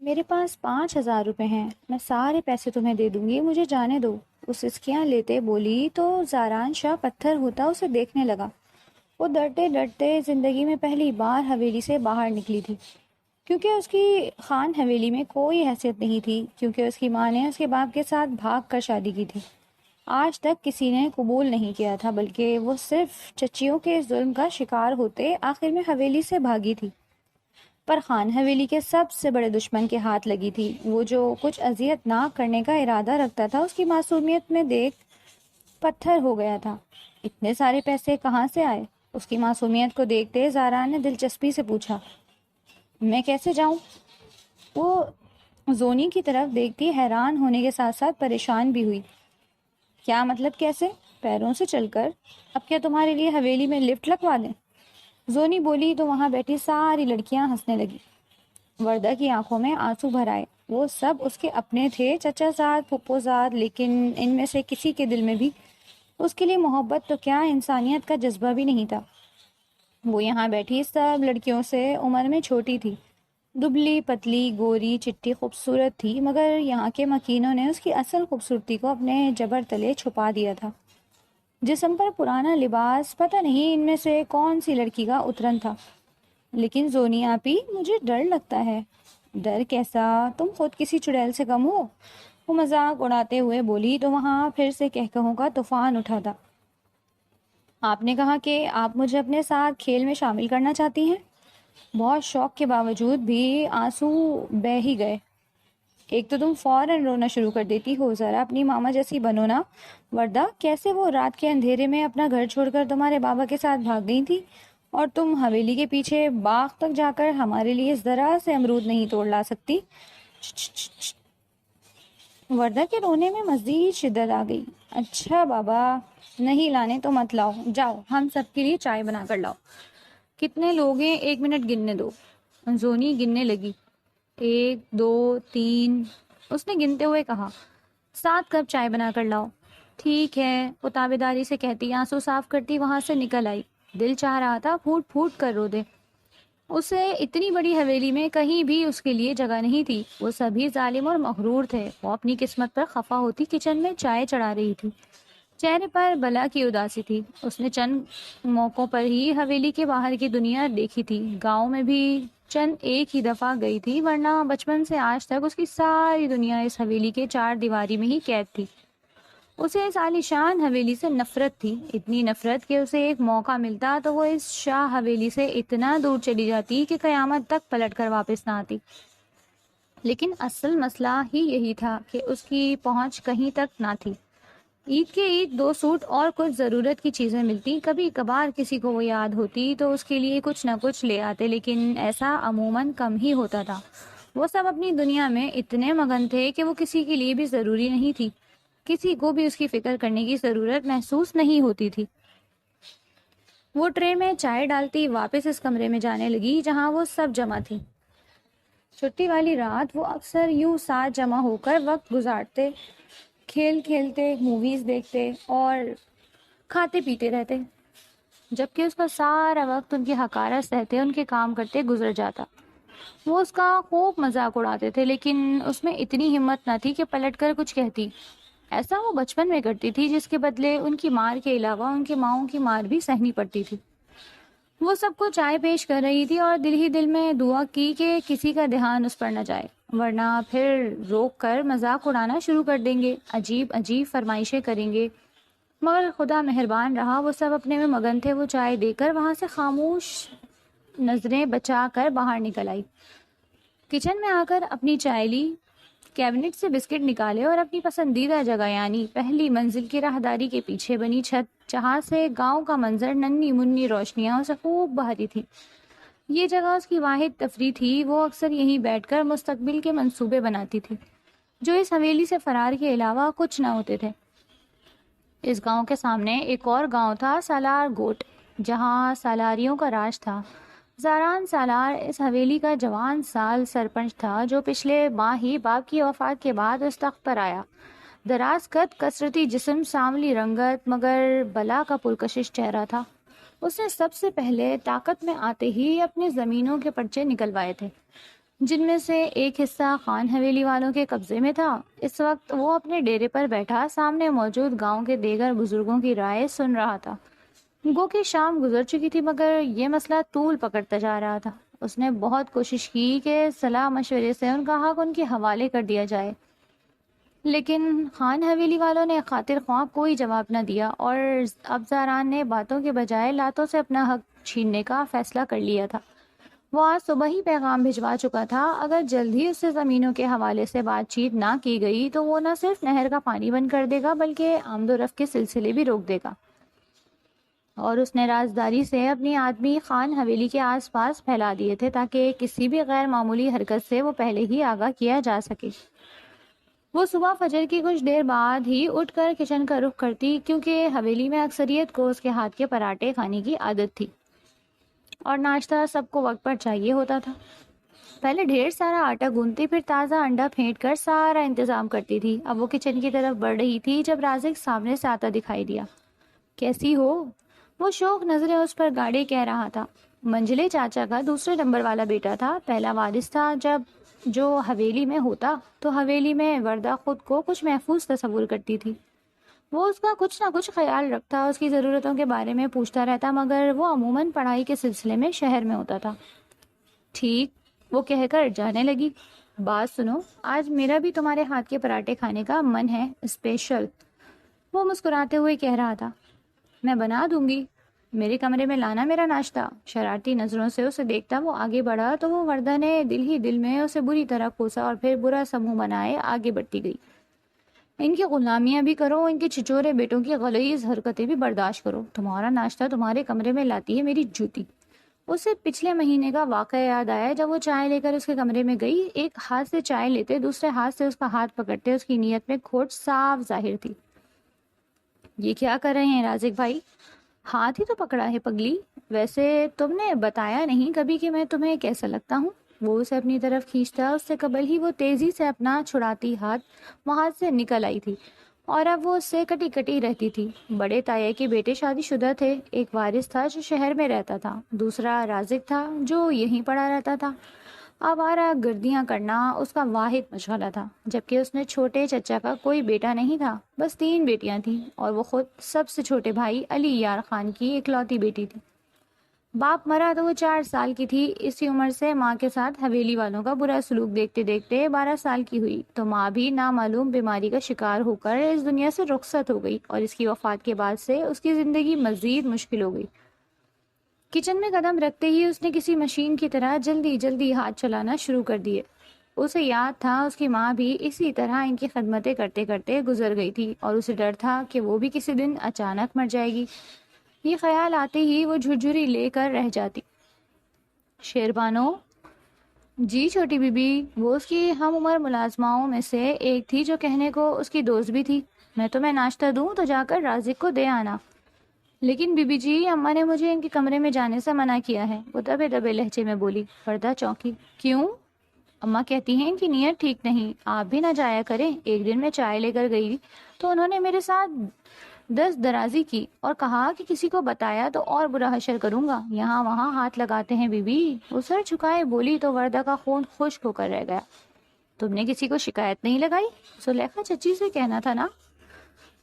میرے پاس 5,000 روپے ہیں، میں سارے پیسے تمہیں دے دوں گی، مجھے جانے دو۔ وہ سسکیاں لیتے بولی تو زاران شاہ پتھر ہوتا اسے دیکھنے لگا۔ وہ ڈرتے ڈرتے زندگی میں پہلی بار حویلی سے باہر نکلی تھی، کیونکہ اس کی خان حویلی میں کوئی حیثیت نہیں تھی، کیونکہ اس کی ماں نے اس کے باپ کے ساتھ بھاگ کر شادی کی تھی۔ آج تک کسی نے قبول نہیں کیا تھا، بلکہ وہ صرف چچیوں کے ظلم کا شکار ہوتے آخر میں حویلی سے بھاگی تھی۔ پر خان حویلی کے سب سے بڑے دشمن کے ہاتھ لگی تھی۔ وہ جو کچھ اذیت نہ کرنے کا ارادہ رکھتا تھا، اس کی معصومیت میں دیکھ پتھر ہو گیا تھا۔ اتنے سارے پیسے کہاں سے آئے؟ اس کی معصومیت کو دیکھتے زارا نے دلچسپی سے پوچھا۔ میں کیسے جاؤں؟ وہ زونی کی طرف دیکھتی حیران ہونے کے ساتھ ساتھ پریشان بھی ہوئی۔ کیا مطلب کیسے؟ پیروں سے چل کر؟ اب کیا تمہارے لیے حویلی میں لفٹ لگوا دیں؟ زونی بولی تو وہاں بیٹھی ساری لڑکیاں ہنسنے لگی۔ وردہ کی آنکھوں میں آنسو بھر آئے۔ وہ سب اس کے اپنے تھے، چچا زاد، پھپھو زاد، لیکن ان میں سے کسی کے دل میں بھی اس کے لیے محبت تو کیا انسانیت کا جذبہ بھی نہیں تھا۔ وہ یہاں بیٹھی سب لڑکیوں سے عمر میں چھوٹی تھی، دبلی پتلی گوری چٹی خوبصورت تھی، مگر یہاں کے مکینوں نے اس کی اصل خوبصورتی کو اپنے جبر تلے چھپا دیا تھا۔ جسم پر پرانا لباس، پتہ نہیں ان میں سے کون سی لڑکی کا اترن تھا۔ لیکن زونی آپی، مجھے ڈر لگتا ہے۔ ڈر کیسا؟ تم خود کسی چڑیل سے کم ہو؟ وہ مذاق اڑاتے ہوئے بولی تو وہاں پھر سے کہکہوں کا طوفان اٹھا تھا۔ آپ نے کہا کہ آپ مجھے اپنے ساتھ کھیل میں شامل کرنا چاہتی ہیں؟ بہت شوق کے باوجود بھی آنسو بہہ ہی گئے۔ ایک تو تم فوراً رونا شروع کر دیتی ہو، ذرا اپنی ماما جیسی بنو نا۔ وردہ کیسے وہ رات کے اندھیرے میں اپنا گھر چھوڑ کر تمہارے بابا کے ساتھ بھاگ گئی تھی، اور تم حویلی کے پیچھے باغ تک جا کر ہمارے لیے ذرا سے امرود نہیں توڑ لا سکتی؟ وردہ کے رونے میں مزید شدت آ گئی۔ اچھا بابا، نہیں لانے تو مت لاؤ، جاؤ ہم سب کے لیے چائے بنا کر لاؤ۔ کتنے لوگ ہیں؟ 1 منٹ گننے دو۔ زونی گننے لگی۔ 1 2 3، اس نے گنتے ہوئے کہا۔ 7 کپ چائے بنا کر لاؤ۔ ٹھیک ہے، وہ تابیداری سے کہتی آنسو صاف کرتی وہاں سے نکل آئی۔ دل چاہ رہا تھا پھوٹ پھوٹ کر رو دے۔ اسے اتنی بڑی حویلی میں کہیں بھی اس کے لیے جگہ نہیں تھی۔ وہ سبھی ظالم اور مغرور تھے۔ وہ اپنی قسمت پر خفا ہوتی کچن میں چائے چڑھا رہی تھی۔ چہرے پر بلا کی اداسی تھی۔ اس نے چند موقعوں پر ہی حویلی کے باہر کی دنیا دیکھی تھی، گاؤں میں بھی چند ایک ہی دفعہ گئی تھی، ورنہ بچپن سے آج تک اس کی ساری دنیا اس حویلی کے 4 دیواری میں ہی قید تھی۔ اسے اس عالیشان حویلی سے نفرت تھی، اتنی نفرت کہ اسے ایک موقع ملتا تو وہ اس شاہ حویلی سے اتنا دور چلی جاتی کہ قیامت تک پلٹ کر واپس نہ آتی۔ لیکن اصل مسئلہ ہی یہی تھا کہ اس کی پہنچ کہیں تک نہ تھی۔ عید کے عید 2 سوٹ اور کچھ ضرورت کی چیزیں ملتی، کبھی کبھار کسی کو وہ یاد ہوتی تو اس کے لیے کچھ نہ کچھ لے آتے، لیکن ایسا عموماً کم ہی ہوتا تھا۔ وہ سب اپنی دنیا میں اتنے مگن تھے کہ وہ کسی کے لیے بھی ضروری نہیں تھی، کسی کو بھی اس کی فکر کرنے کی ضرورت محسوس نہیں ہوتی تھی۔ وہ ٹرے میں چائے ڈالتی واپس اس کمرے میں جانے لگی جہاں وہ سب جمع تھی۔ چھٹی والی رات وہ اکثر یوں ساتھ جمع ہو کر وقت گزارتے، کھیل کھیلتے، موویز دیکھتے اور کھاتے پیتے رہتے، جبکہ اس کا سارا وقت ان کی حقارت سہتے ان کے کام کرتے گزر جاتا۔ وہ اس کا خوب مذاق اڑاتے تھے، لیکن اس میں اتنی ہمت نہ تھی کہ پلٹ کر کچھ کہتی۔ ایسا وہ بچپن میں کرتی تھی، جس کے بدلے ان کی مار کے علاوہ ان کی ماؤں کی مار بھی سہنی پڑتی تھی۔ وہ سب کو چائے پیش کر رہی تھی اور دل ہی دل میں دعا کی کہ کسی کا دھیان اس پر نہ جائے، ورنہ پھر روک کر مذاق اڑانا شروع کر دیں گے، عجیب عجیب فرمائشیں کریں گے۔ مگر خدا مہربان رہا، وہ سب اپنے میں مگن تھے۔ وہ چائے دے کر وہاں سے خاموش نظریں بچا کر باہر نکل آئی۔ کچن میں آ کر اپنی چائے لی، کیبنٹ سے بسکٹ نکالے اور اپنی پسندیدہ جگہ یعنی پہلی منزل کی راہداری کے پیچھے بنی چھت، جہاں سے گاؤں کا منظر، ننھی منھی روشنیاں اسے خوب بہتی تھی۔ یہ جگہ اس کی واحد تفریح تھی۔ وہ اکثر یہیں بیٹھ کر مستقبل کے منصوبے بناتی تھی، جو اس حویلی سے فرار کے علاوہ کچھ نہ ہوتے تھے۔ اس گاؤں کے سامنے ایک اور گاؤں تھا، سالار گوٹ، جہاں سالاریوں کا راج تھا۔ زاران سالار اس حویلی کا جوان سال سرپنچ تھا، جو پچھلے ماہ ہی باپ کی وفات کے بعد اس تخت پر آیا۔ دراز قد، کثرتی جسم، سانولی رنگت، مگر بلا کا پرکشش چہرہ تھا۔ اس نے سب سے پہلے طاقت میں آتے ہی اپنے زمینوں کے پرچے نکلوائے تھے۔ جن میں سے ایک حصہ خان حویلی والوں کے قبضے میں تھا۔ اس وقت وہ اپنے ڈیرے پر بیٹھا سامنے موجود گاؤں کے دیگر بزرگوں کی رائے سن رہا تھا۔ گو کہ شام گزر چکی تھی مگر یہ مسئلہ طول پکڑتا جا رہا تھا۔ اس نے بہت کوشش کی کہ صلاح مشورے سے ان کا حق ان کے حوالے کر دیا جائے، لیکن خان حویلی والوں نے خاطر خواہ کوئی جواب نہ دیا اور اب زاران نے باتوں کے بجائے لاتوں سے اپنا حق چھیننے کا فیصلہ کر لیا تھا۔ وہ آج صبح ہی پیغام بھجوا چکا تھا، اگر جلد ہی اس سے زمینوں کے حوالے سے بات چیت نہ کی گئی تو وہ نہ صرف نہر کا پانی بند کر دے گا بلکہ آمد و رفت کے سلسلے بھی روک دے گا۔ اور اس نے رازداری سے اپنی آدمی خان حویلی کے آس پاس پھیلا دیے تھے تاکہ کسی بھی غیر معمولی حرکت سے وہ پہلے ہی آگاہ کیا جا سکے۔ وہ صبح فجر کی کچھ دیر بعد ہی اٹھ کر کچن کا رخ کرتی، کیونکہ حویلی میں اکثریت کو اس کے ہاتھ کے پراٹھے کھانے کی عادت تھی اور ناشتہ سب کو وقت پر چاہیے ہوتا تھا۔ پہلے ڈھیر سارا آٹا گوندتی، پھر تازہ انڈا پھینٹ کر سارا انتظام کرتی تھی۔ اب وہ کچن کی طرف بڑھ رہی تھی جب رازق سامنے سے آتا دکھائی دیا۔ کیسی ہو؟ وہ شوق نظریں اس پر گاڑے کہہ رہا تھا۔ منجلے چاچا کا دوسرے نمبر والا بیٹا تھا، پہلا وارث تھا جو حویلی میں ہوتا تو حویلی میں وردہ خود کو کچھ محفوظ تصور کرتی تھی۔ وہ اس کا کچھ نہ کچھ خیال رکھتا، اس کی ضرورتوں کے بارے میں پوچھتا رہتا، مگر وہ عموماً پڑھائی کے سلسلے میں شہر میں ہوتا تھا۔ ٹھیک، وہ کہہ کر جانے لگی۔ بات سنو، آج میرا بھی تمہارے ہاتھ کے پراٹھے کھانے کا من ہے، اسپیشل۔ وہ مسکراتے ہوئے کہہ رہا تھا۔ میں بنا دوں گی، میرے کمرے میں لانا میرا ناشتہ۔ شرارتی نظروں سے اسے دیکھتا وہ آگے بڑھا تو وہ وردہ نے دل ہی دل میں اسے بری طرح کوسا اور پھر برا سا منہ بنائے آگے بڑھتی گئی۔ ان کی غلامیاں بھی کرو، ان کے چچورے بیٹوں کی غلیظ حرکتیں بھی برداشت کرو، تمہارا ناشتہ تمہارے کمرے میں لاتی ہے میری جوتی۔ اسے پچھلے مہینے کا واقعہ یاد آیا جب وہ چائے لے کر اس کے کمرے میں گئی۔ ایک ہاتھ سے چائے لیتے دوسرے ہاتھ سے اس کا ہاتھ پکڑتے اس کی نیت میں کھوٹ صاف ظاہر تھی۔ یہ کیا کر رہے ہیں رازق بھائی؟ ہاتھ ہی تو پکڑا ہے پگلی، ویسے تم نے بتایا نہیں کبھی کہ میں تمہیں کیسا لگتا ہوں۔ وہ اسے اپنی طرف کھینچتا، اس سے قبل ہی وہ تیزی سے اپنا چھڑاتی ہاتھ وہاں سے نکل آئی تھی اور اب وہ اس سے کٹی کٹی رہتی تھی۔ بڑے تایا کے بیٹے شادی شدہ تھے، ایک وارث تھا جو شہر میں رہتا تھا، دوسرا رازق تھا جو یہیں پڑا رہتا تھا۔ آوارہ گردیاں کرنا اس کا واحد مشغلہ تھا، جبکہ اس نے چھوٹے چچا کا کوئی بیٹا نہیں تھا، بس 3 بیٹیاں تھیں اور وہ خود سب سے چھوٹے بھائی علی یار خان کی اکلوتی بیٹی تھی۔ باپ مرا تو وہ 4 سال کی تھی۔ اسی عمر سے ماں کے ساتھ حویلی والوں کا برا سلوک دیکھتے دیکھتے 12 سال کی ہوئی تو ماں بھی نامعلوم بیماری کا شکار ہو کر اس دنیا سے رخصت ہو گئی اور اس کی وفات کے بعد سے اس کی زندگی مزید مشکل ہو گئی۔ کچن میں قدم رکھتے ہی اس نے کسی مشین کی طرح جلدی جلدی ہاتھ چلانا شروع کر دیے۔ اسے یاد تھا اس کی ماں بھی اسی طرح ان کی خدمتیں کرتے کرتے گزر گئی تھی اور اسے ڈر تھا کہ وہ بھی کسی دن اچانک مر جائے گی۔ یہ خیال آتے ہی وہ جھرجھری لے کر رہ جاتی۔ شیربانو؟ جی چھوٹی بی بی؟ وہ اس کی ہم عمر ملازماؤں میں سے ایک تھی جو کہنے کو اس کی دوست بھی تھی۔ میں تمہیں ناشتہ دوں تو جا کر رازق کو دے آنا۔ لیکن بی بی جی، اماں نے مجھے ان کے کمرے میں جانے سے منع کیا ہے، وہ دبے دبے لہجے میں بولی۔ وردہ چونکی۔ کیوں؟ اماں کہتی ہیں ان کی نیت ٹھیک نہیں، آپ بھی نہ جایا کریں۔ ایک دن میں چائے لے کر گئی تو انہوں نے میرے ساتھ دست درازی کی اور کہا کہ کسی کو بتایا تو اور برا حشر کروں گا، یہاں وہاں ہاتھ لگاتے ہیں بی بی۔ وہ سر جھکائے بولی تو وردہ کا خون خشک ہو کر رہ گیا۔ تم نے کسی کو شکایت نہیں لگائی؟ زلیخا چچی سے کہنا تھا نا۔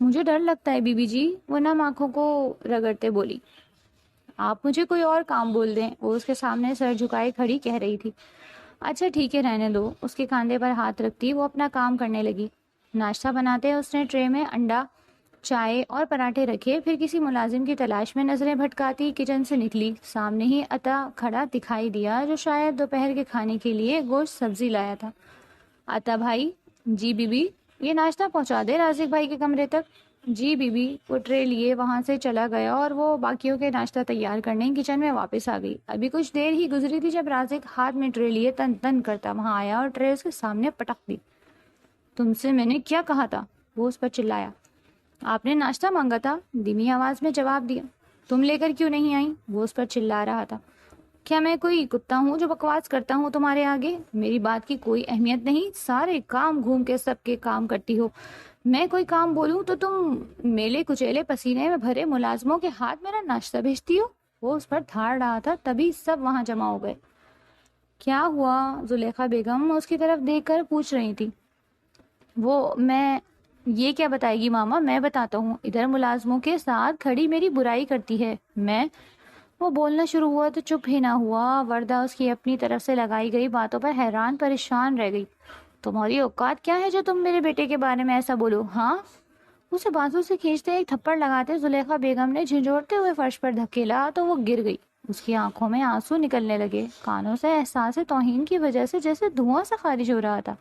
مجھے ڈر لگتا ہے بی بی جی، وہ نم آنکھوں کو رگڑتے بولی۔ آپ مجھے کوئی اور کام بول دیں، وہ اس کے سامنے سر جھکائے کھڑی کہہ رہی تھی۔ اچھا ٹھیک ہے رہنے دو۔ اس کے کاندھے پر ہاتھ رکھتی وہ اپنا کام کرنے لگی۔ ناشتہ بناتے اس نے ٹرے میں انڈا، چائے اور پراٹھے رکھے، پھر کسی ملازم کی تلاش میں نظریں بھٹکاتی کچن سے نکلی۔ سامنے ہی عطا کھڑا دکھائی دیا جو شاید دوپہر کے کھانے کے لیے گوشت سبزی لایا تھا۔ عطا بھائی؟ جی بی بی؟ یہ ناشتہ پہنچا دے رازق بھائی کے کمرے تک۔ جی بی بی۔ وہ ٹرے لیے وہاں سے چلا گیا اور وہ باقیوں کے ناشتہ تیار کرنے کچن میں واپس آ گئی۔ ابھی کچھ دیر ہی گزری تھی جب رازق ہاتھ میں ٹرے لیے تن تن کرتا وہاں آیا اور ٹرے اس کے سامنے پٹک دی۔ تم سے میں نے کیا کہا تھا؟ وہ اس پر چلایا۔ آپ نے ناشتہ مانگا تھا، دھیمی آواز میں جواب دیا۔ تم لے کر کیوں نہیں آئی؟ وہ اس پر چلا رہا تھا۔ کیا میں کوئی کتا ہوں جو بکواس کرتا ہوں تمہارے آگے؟ میری بات کی کوئی اہمیت نہیں، سارے کام گھوم کے سب کے کام کرتی ہو۔ میں کوئی کام بولوں تو تم میلے کچیلے پسینے میں بھرے ملازموں کے ہاتھ میرا ناشتہ بھیجتی ہو۔ وہ اس پر دھاڑ رہا تھا، تبھی سب وہاں جمع ہو گئے۔ کیا ہوا؟ زلیخا بیگم اس کی طرف دیکھ کر پوچھ رہی تھی۔ میں یہ کیا بتائے گی ماما، میں بتاتا ہوں۔ ادھر ملازموں کے ساتھ کھڑی میری برائی کرتی ہے۔ وہ بولنا شروع ہوا تو چپ ہی نہ ہوا۔ وردہ اس کی اپنی طرف سے لگائی گئی باتوں پر حیران پریشان رہ گئی۔ تمہاری اوقات کیا ہے جو تم میرے بیٹے کے بارے میں ایسا بولو؟ ہاں؟ اسے بازو سے کھینچتے ایک تھپڑ لگاتے زلیخا بیگم نے جھنجھوڑتے ہوئے فرش پر دھکیلا تو وہ گر گئی۔ اس کی آنکھوں میں آنسو نکلنے لگے، کانوں سے احساس توہین کی وجہ سے جیسے دھواں سے خارج ہو رہا تھا۔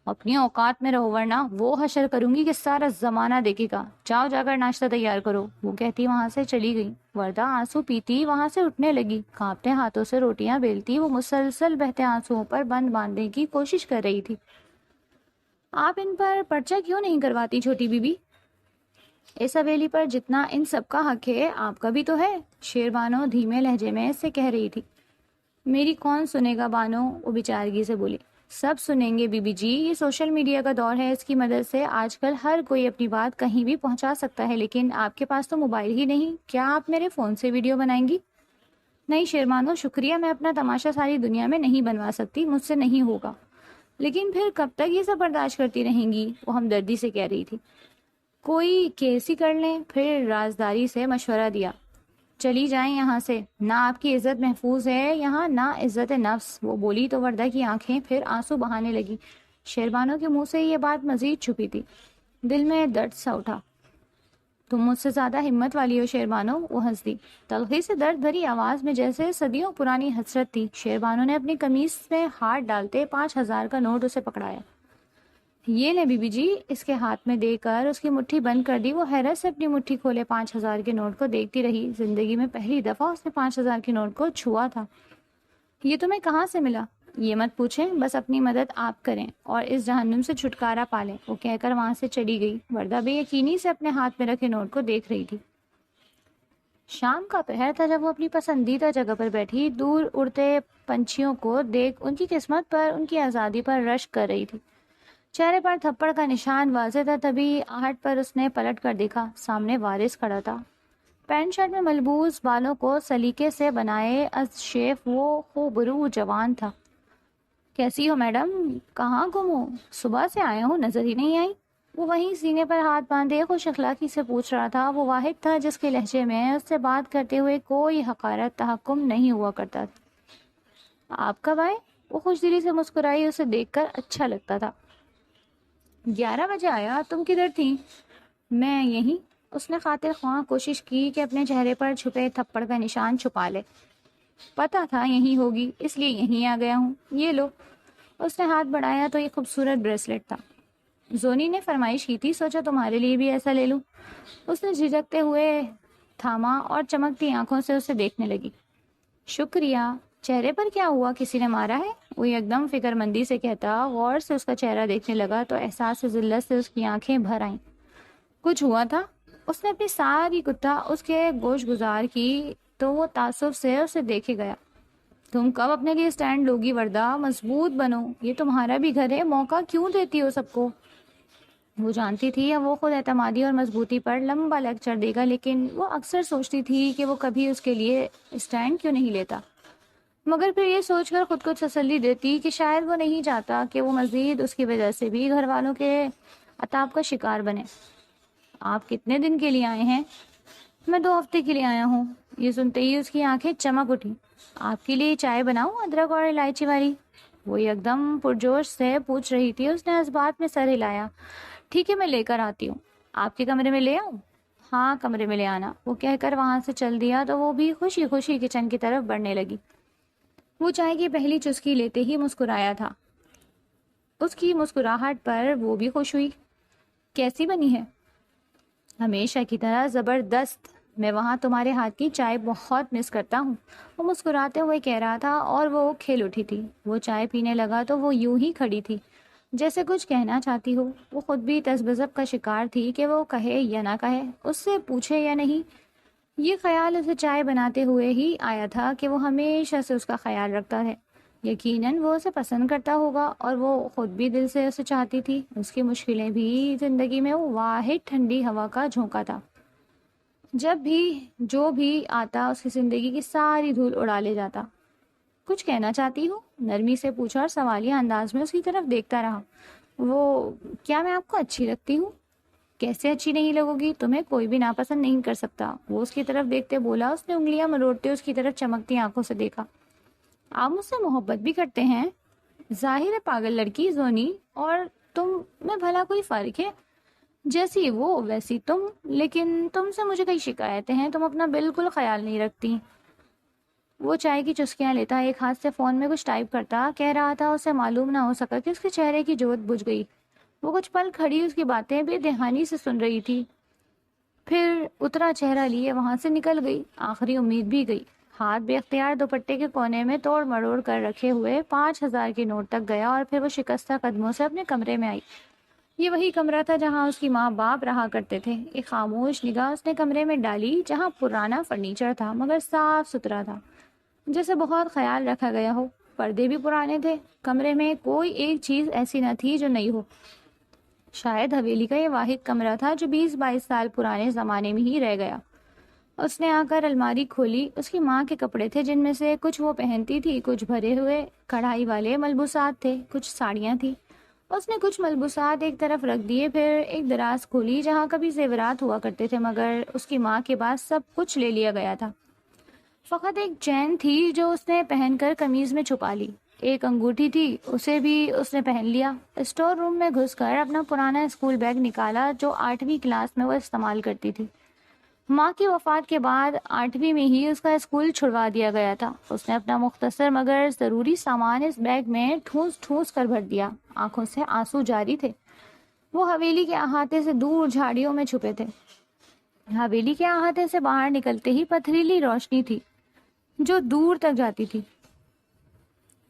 اپنی اوقات میں رہو ورنہ وہ حشر کروں گی کہ سارا زمانہ دیکھے گا۔ جاؤ جا کر ناشتہ تیار کرو، وہ کہتی وہاں سے چلی گئی۔ وردہ آنسو پیتی وہاں سے اٹھنے لگی، کانپتے ہاتھوں سے روٹیاں بیلتی وہ مسلسل بہتے آنسوؤں پر بند باندھنے کی کوشش کر رہی تھی۔ آپ ان پر پرچہ کیوں نہیں کرواتی چھوٹی بی بی؟ اس حویلی پر جتنا ان سب کا حق ہے آپ کا بھی تو ہے، شیر بانو دھیمے لہجے میں اس سے کہہ رہی تھی۔ میری کون سنے گا بانو، وہ بیچارگی سے بولی۔ سب سنیں گے بی بی جی، یہ سوشل میڈیا کا دور ہے، اس کی مدد سے آج کل ہر کوئی اپنی بات کہیں بھی پہنچا سکتا ہے، لیکن آپ کے پاس تو موبائل ہی نہیں، کیا آپ میرے فون سے ویڈیو بنائیں گی؟ نہیں شیربانو شکریہ، میں اپنا تماشا ساری دنیا میں نہیں بنوا سکتی، مجھ سے نہیں ہوگا۔ لیکن پھر کب تک یہ سب برداشت کرتی رہیں گی، وہ ہمدردی سے کہہ رہی تھی۔ کوئی کیس ہی کر لیں، پھر رازداری سے مشورہ دیا۔ چلی جائیں یہاں سے، نہ آپ کی عزت محفوظ ہے یہاں نہ عزت نفس، وہ بولی تو وردہ کی آنکھیں پھر آنسو بہانے لگی۔ شیربانو کے منہ سے یہ بات مزید چھپی تھی۔ دل میں درد سا اٹھا۔ تم مجھ سے زیادہ ہمت والی ہو شیربانو، وہ ہنس دی، تلخی سے درد بھری آواز میں جیسے صدیوں پرانی حسرت تھی۔ شیربانو نے اپنی قمیص میں ہاتھ ڈالتے 5,000 کا نوٹ اسے پکڑایا۔ یہ لے بی بی جی، اس کے ہاتھ میں دے کر اس کی مٹھی بند کر دی۔ وہ حیرت سے اپنی مٹھی کھولے 5,000 کے نوٹ کو دیکھتی رہی۔ زندگی میں پہلی دفعہ اس نے 5,000 کے نوٹ کو چھوا تھا۔ یہ تمہیں کہاں سے ملا؟ یہ مت پوچھیں، بس اپنی مدد آپ کریں اور اس جہنم سے چھٹکارا پالیں، وہ کہہ کر وہاں سے چلی گئی۔ وردہ بے یقینی سے اپنے ہاتھ میں رکھے نوٹ کو دیکھ رہی تھی۔ شام کا پہر تھا جب وہ اپنی پسندیدہ جگہ پر بیٹھی، دور اڑتے پنچھیوں کو دیکھ ان کی قسمت پر، ان کی آزادی پر رشک کر رہی تھی۔ چہرے پر تھپڑ کا نشان واضح تھا، تبھی آہٹ پر اس نے پلٹ کر دیکھا، سامنے وارث کھڑا تھا۔ پینٹ شرٹ میں ملبوس، بالوں کو سلیقے سے بنائے از شیف، وہ خوبرو جوان تھا۔ کیسی ہو میڈم؟ کہاں گم ہو؟ صبح سے آیا ہوں، نظر ہی نہیں آئی، وہ وہیں سینے پر ہاتھ باندھے خوش اخلاقی سے پوچھ رہا تھا۔ وہ واحد تھا جس کے لہجے میں اس سے بات کرتے ہوئے کوئی حقارت تحکم نہیں ہوا کرتا تھا۔ آپ کب آئے؟ وہ خوش دلی سے مسکرائی، اسے دیکھ کر اچھا لگتا تھا۔ 11 بجے آیا، تم کدھر تھیں؟ میں یہیں، اس نے خاطر خواہ کوشش کی کہ اپنے چہرے پر چھپے تھپڑ کا نشان چھپا لے۔ پتا تھا یہیں ہوگی، اس لیے یہیں آ گیا ہوں، یہ لو۔ اس نے ہاتھ بڑھایا تو یہ خوبصورت بریسلٹ تھا۔ زونی نے فرمائش کی تھی، سوچا تمہارے لیے بھی ایسا لے لوں۔ اس نے جھجکتے ہوئے تھاما اور چمکتی آنکھوں سے اسے دیکھنے لگی۔ شکریہ۔ چہرے پر کیا ہوا، کسی نے مارا ہے؟ وہ ایک دم فکر مندی سے کہتا، غور سے اس کا چہرہ دیکھنے لگا تو احساس ذلت سے اس کی آنکھیں بھر آئیں۔ کچھ ہوا تھا؟ اس نے اپنی ساری کتا اس کے گوش گزار کی تو وہ تعصب سے اسے دیکھے گیا۔ تم کب اپنے لیے سٹینڈ لوگی وردہ؟ مضبوط بنو، یہ تمہارا بھی گھر ہے، موقع کیوں دیتی ہو سب کو؟ وہ جانتی تھی وہ خود اعتمادی اور مضبوطی پر لمبا لیکچر دے گا، لیکن وہ اکثر سوچتی تھی کہ وہ کبھی اس کے لیے سٹینڈ کیوں نہیں لیتا، مگر پھر یہ سوچ کر خود کو تسلی دیتی کہ شاید وہ نہیں چاہتا کہ وہ مزید اس کی وجہ سے بھی گھر والوں کے عتاب کا شکار بنے۔ آپ کتنے دن کے لیے آئے ہیں؟ میں 2 ہفتے کے لیے آیا ہوں۔ یہ سنتے ہی اس کی آنکھیں چمک اٹھی۔ آپ کے لیے چائے بناؤں، ادرک اور الائچی والی؟ وہ ایک دم پرجوش سے پوچھ رہی تھی۔ اس نے اس بات میں سر ہلایا۔ ٹھیک ہے، میں لے کر آتی ہوں۔ آپ کے کمرے میں لے آؤں؟ ہاں کمرے میں لے آنا، وہ کہہ کر وہاں سے چل دیا تو وہ بھی خوشی خوشی کچن کی طرف بڑھنے لگی۔ وہ چائے کی پہلی چسکی لیتے ہی مسکرایا تھا۔ اس کی مسکراہٹ پر وہ بھی خوش ہوئی۔ کیسی بنی ہے؟ ہمیشہ کی طرح زبردست، میں وہاں تمہارے ہاتھ کی چائے بہت مس کرتا ہوں، وہ مسکراتے ہوئے کہہ رہا تھا اور وہ کھل اٹھی تھی۔ وہ چائے پینے لگا تو وہ یوں ہی کھڑی تھی جیسے کچھ کہنا چاہتی ہو۔ وہ خود بھی تذبذب کا شکار تھی کہ وہ کہے یا نہ کہے، اس سے پوچھے یا نہیں۔ یہ خیال اسے چائے بناتے ہوئے ہی آیا تھا کہ وہ ہمیشہ سے اس کا خیال رکھتا ہے، یقیناً وہ اسے پسند کرتا ہوگا اور وہ خود بھی دل سے اسے چاہتی تھی۔ اس کی مشکلیں بھی زندگی میں وہ واحد ٹھنڈی ہوا کا جھونکا تھا، جب بھی جو بھی آتا اس کی زندگی کی ساری دھول اڑا لے جاتا۔ کچھ کہنا چاہتی ہو؟ نرمی سے پوچھا اور سوالیہ انداز میں اس کی طرف دیکھتا رہا۔ وہ کیا میں آپ کو اچھی لگتی ہوں؟ کیسے اچھی نہیں لگو گی؟ تمہیں کوئی بھی ناپسند نہیں کر سکتا، وہ اس کی طرف دیکھتے بولا۔ اس نے انگلیاں مروڑتے اس کی طرف چمکتی آنکھوں سے دیکھا۔ آپ مجھ سے محبت بھی کرتے ہیں؟ ظاہر ہے پاگل لڑکی زونی، اور تم میں بھلا کوئی فرق ہے؟ جیسی وہ ویسی تم، لیکن تم سے مجھے کئی شکایتیں ہیں، تم اپنا بالکل خیال نہیں رکھتی۔ وہ چائے کی چسکیاں لیتا، ایک ہاتھ سے فون میں کچھ ٹائپ کرتا کہہ رہا تھا۔ اسے معلوم نہ ہو سکا کہ اس کے چہرے کی جوت بجھ گئی۔ وہ کچھ پل کھڑی اس کی باتیں بے دہانی سے سن رہی تھی، پھر اترا چہرہ لیے وہاں سے نکل گئی۔ آخری امید بھی گئی۔ ہاتھ بے اختیار دوپٹے کے کونے میں توڑ مڑوڑ کر رکھے ہوئے 5,000 کے نوٹ تک گیا، اور پھر وہ شکستہ قدموں سے اپنے کمرے میں آئی۔ یہ وہی کمرہ تھا جہاں اس کی ماں باپ رہا کرتے تھے۔ ایک خاموش نگاہ اس نے کمرے میں ڈالی، جہاں پرانا فرنیچر تھا مگر صاف ستھرا تھا، جیسے بہت خیال رکھا گیا ہو۔ پردے بھی پرانے تھے، کمرے میں کوئی ایک چیز ایسی نہ تھی جو نئی ہو۔ شاید حویلی کا یہ واحد کمرہ تھا جو 20-22 سال پرانے زمانے میں ہی رہ گیا۔ اس نے آ کر الماری کھولی۔ اس کی ماں کے کپڑے تھے، جن میں سے کچھ وہ پہنتی تھی، کچھ بھرے ہوئے کڑھائی والے ملبوسات تھے، کچھ ساڑیاں تھیں۔ اس نے کچھ ملبوسات ایک طرف رکھ دیے، پھر ایک دراز کھولی جہاں کبھی زیورات ہوا کرتے تھے، مگر اس کی ماں کے پاس سب کچھ لے لیا گیا تھا۔ فقط ایک چین تھی جو اس نے پہن کر قمیض میں چھپا لی۔ ایک انگوٹھی تھی، اسے بھی اس نے پہن لیا۔ اسٹور روم میں گھس کر اپنا پرانا اسکول بیگ نکالا جو 8ویں کلاس میں وہ استعمال کرتی تھی۔ ماں کی وفات کے بعد 8ویں میں ہی اس کا اسکول چھڑوا دیا گیا تھا۔ اس نے اپنا مختصر مگر ضروری سامان اس بیگ میں ٹھونس ٹھونس کر بھر دیا۔ آنکھوں سے آنسو جاری تھے۔ وہ حویلی کے احاطے سے دور جھاڑیوں میں چھپے تھے۔ حویلی کے احاطے سے باہر نکلتے ہی پتھریلی روشنی تھی جو دور تک جاتی تھی۔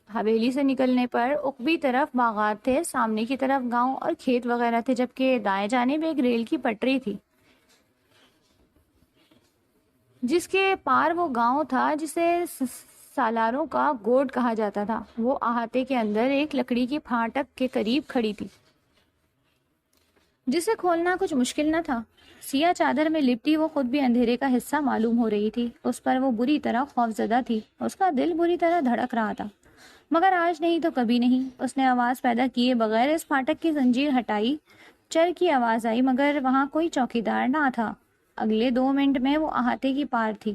حویلی سے نکلنے پر عقبی طرف باغات تھے، سامنے کی طرف گاؤں اور کھیت وغیرہ تھے، جبکہ دائیں جانب ایک ریل کی پٹری تھی جس کے پار وہ گاؤں تھا جسے سالاروں کا گوڈ کہا جاتا تھا۔ وہ احاطے کے اندر ایک لکڑی کی پھاٹک کے قریب کھڑی تھی جسے کھولنا کچھ مشکل نہ تھا۔ سیاہ چادر میں لپٹی وہ خود بھی اندھیرے کا حصہ معلوم ہو رہی تھی۔ اس پر وہ بری طرح خوفزدہ تھی۔ اس کا دل بری طرح دھڑک رہا تھا، مگر آج نہیں تو کبھی نہیں۔ اس نے آواز پیدا کیے بغیر اس پھاٹک کی زنجیر ہٹائی۔ چل کی آواز آئی، مگر وہاں کوئی چوکیدار نہ تھا۔ اگلے 2 منٹ میں وہ احاطے کی پار تھی،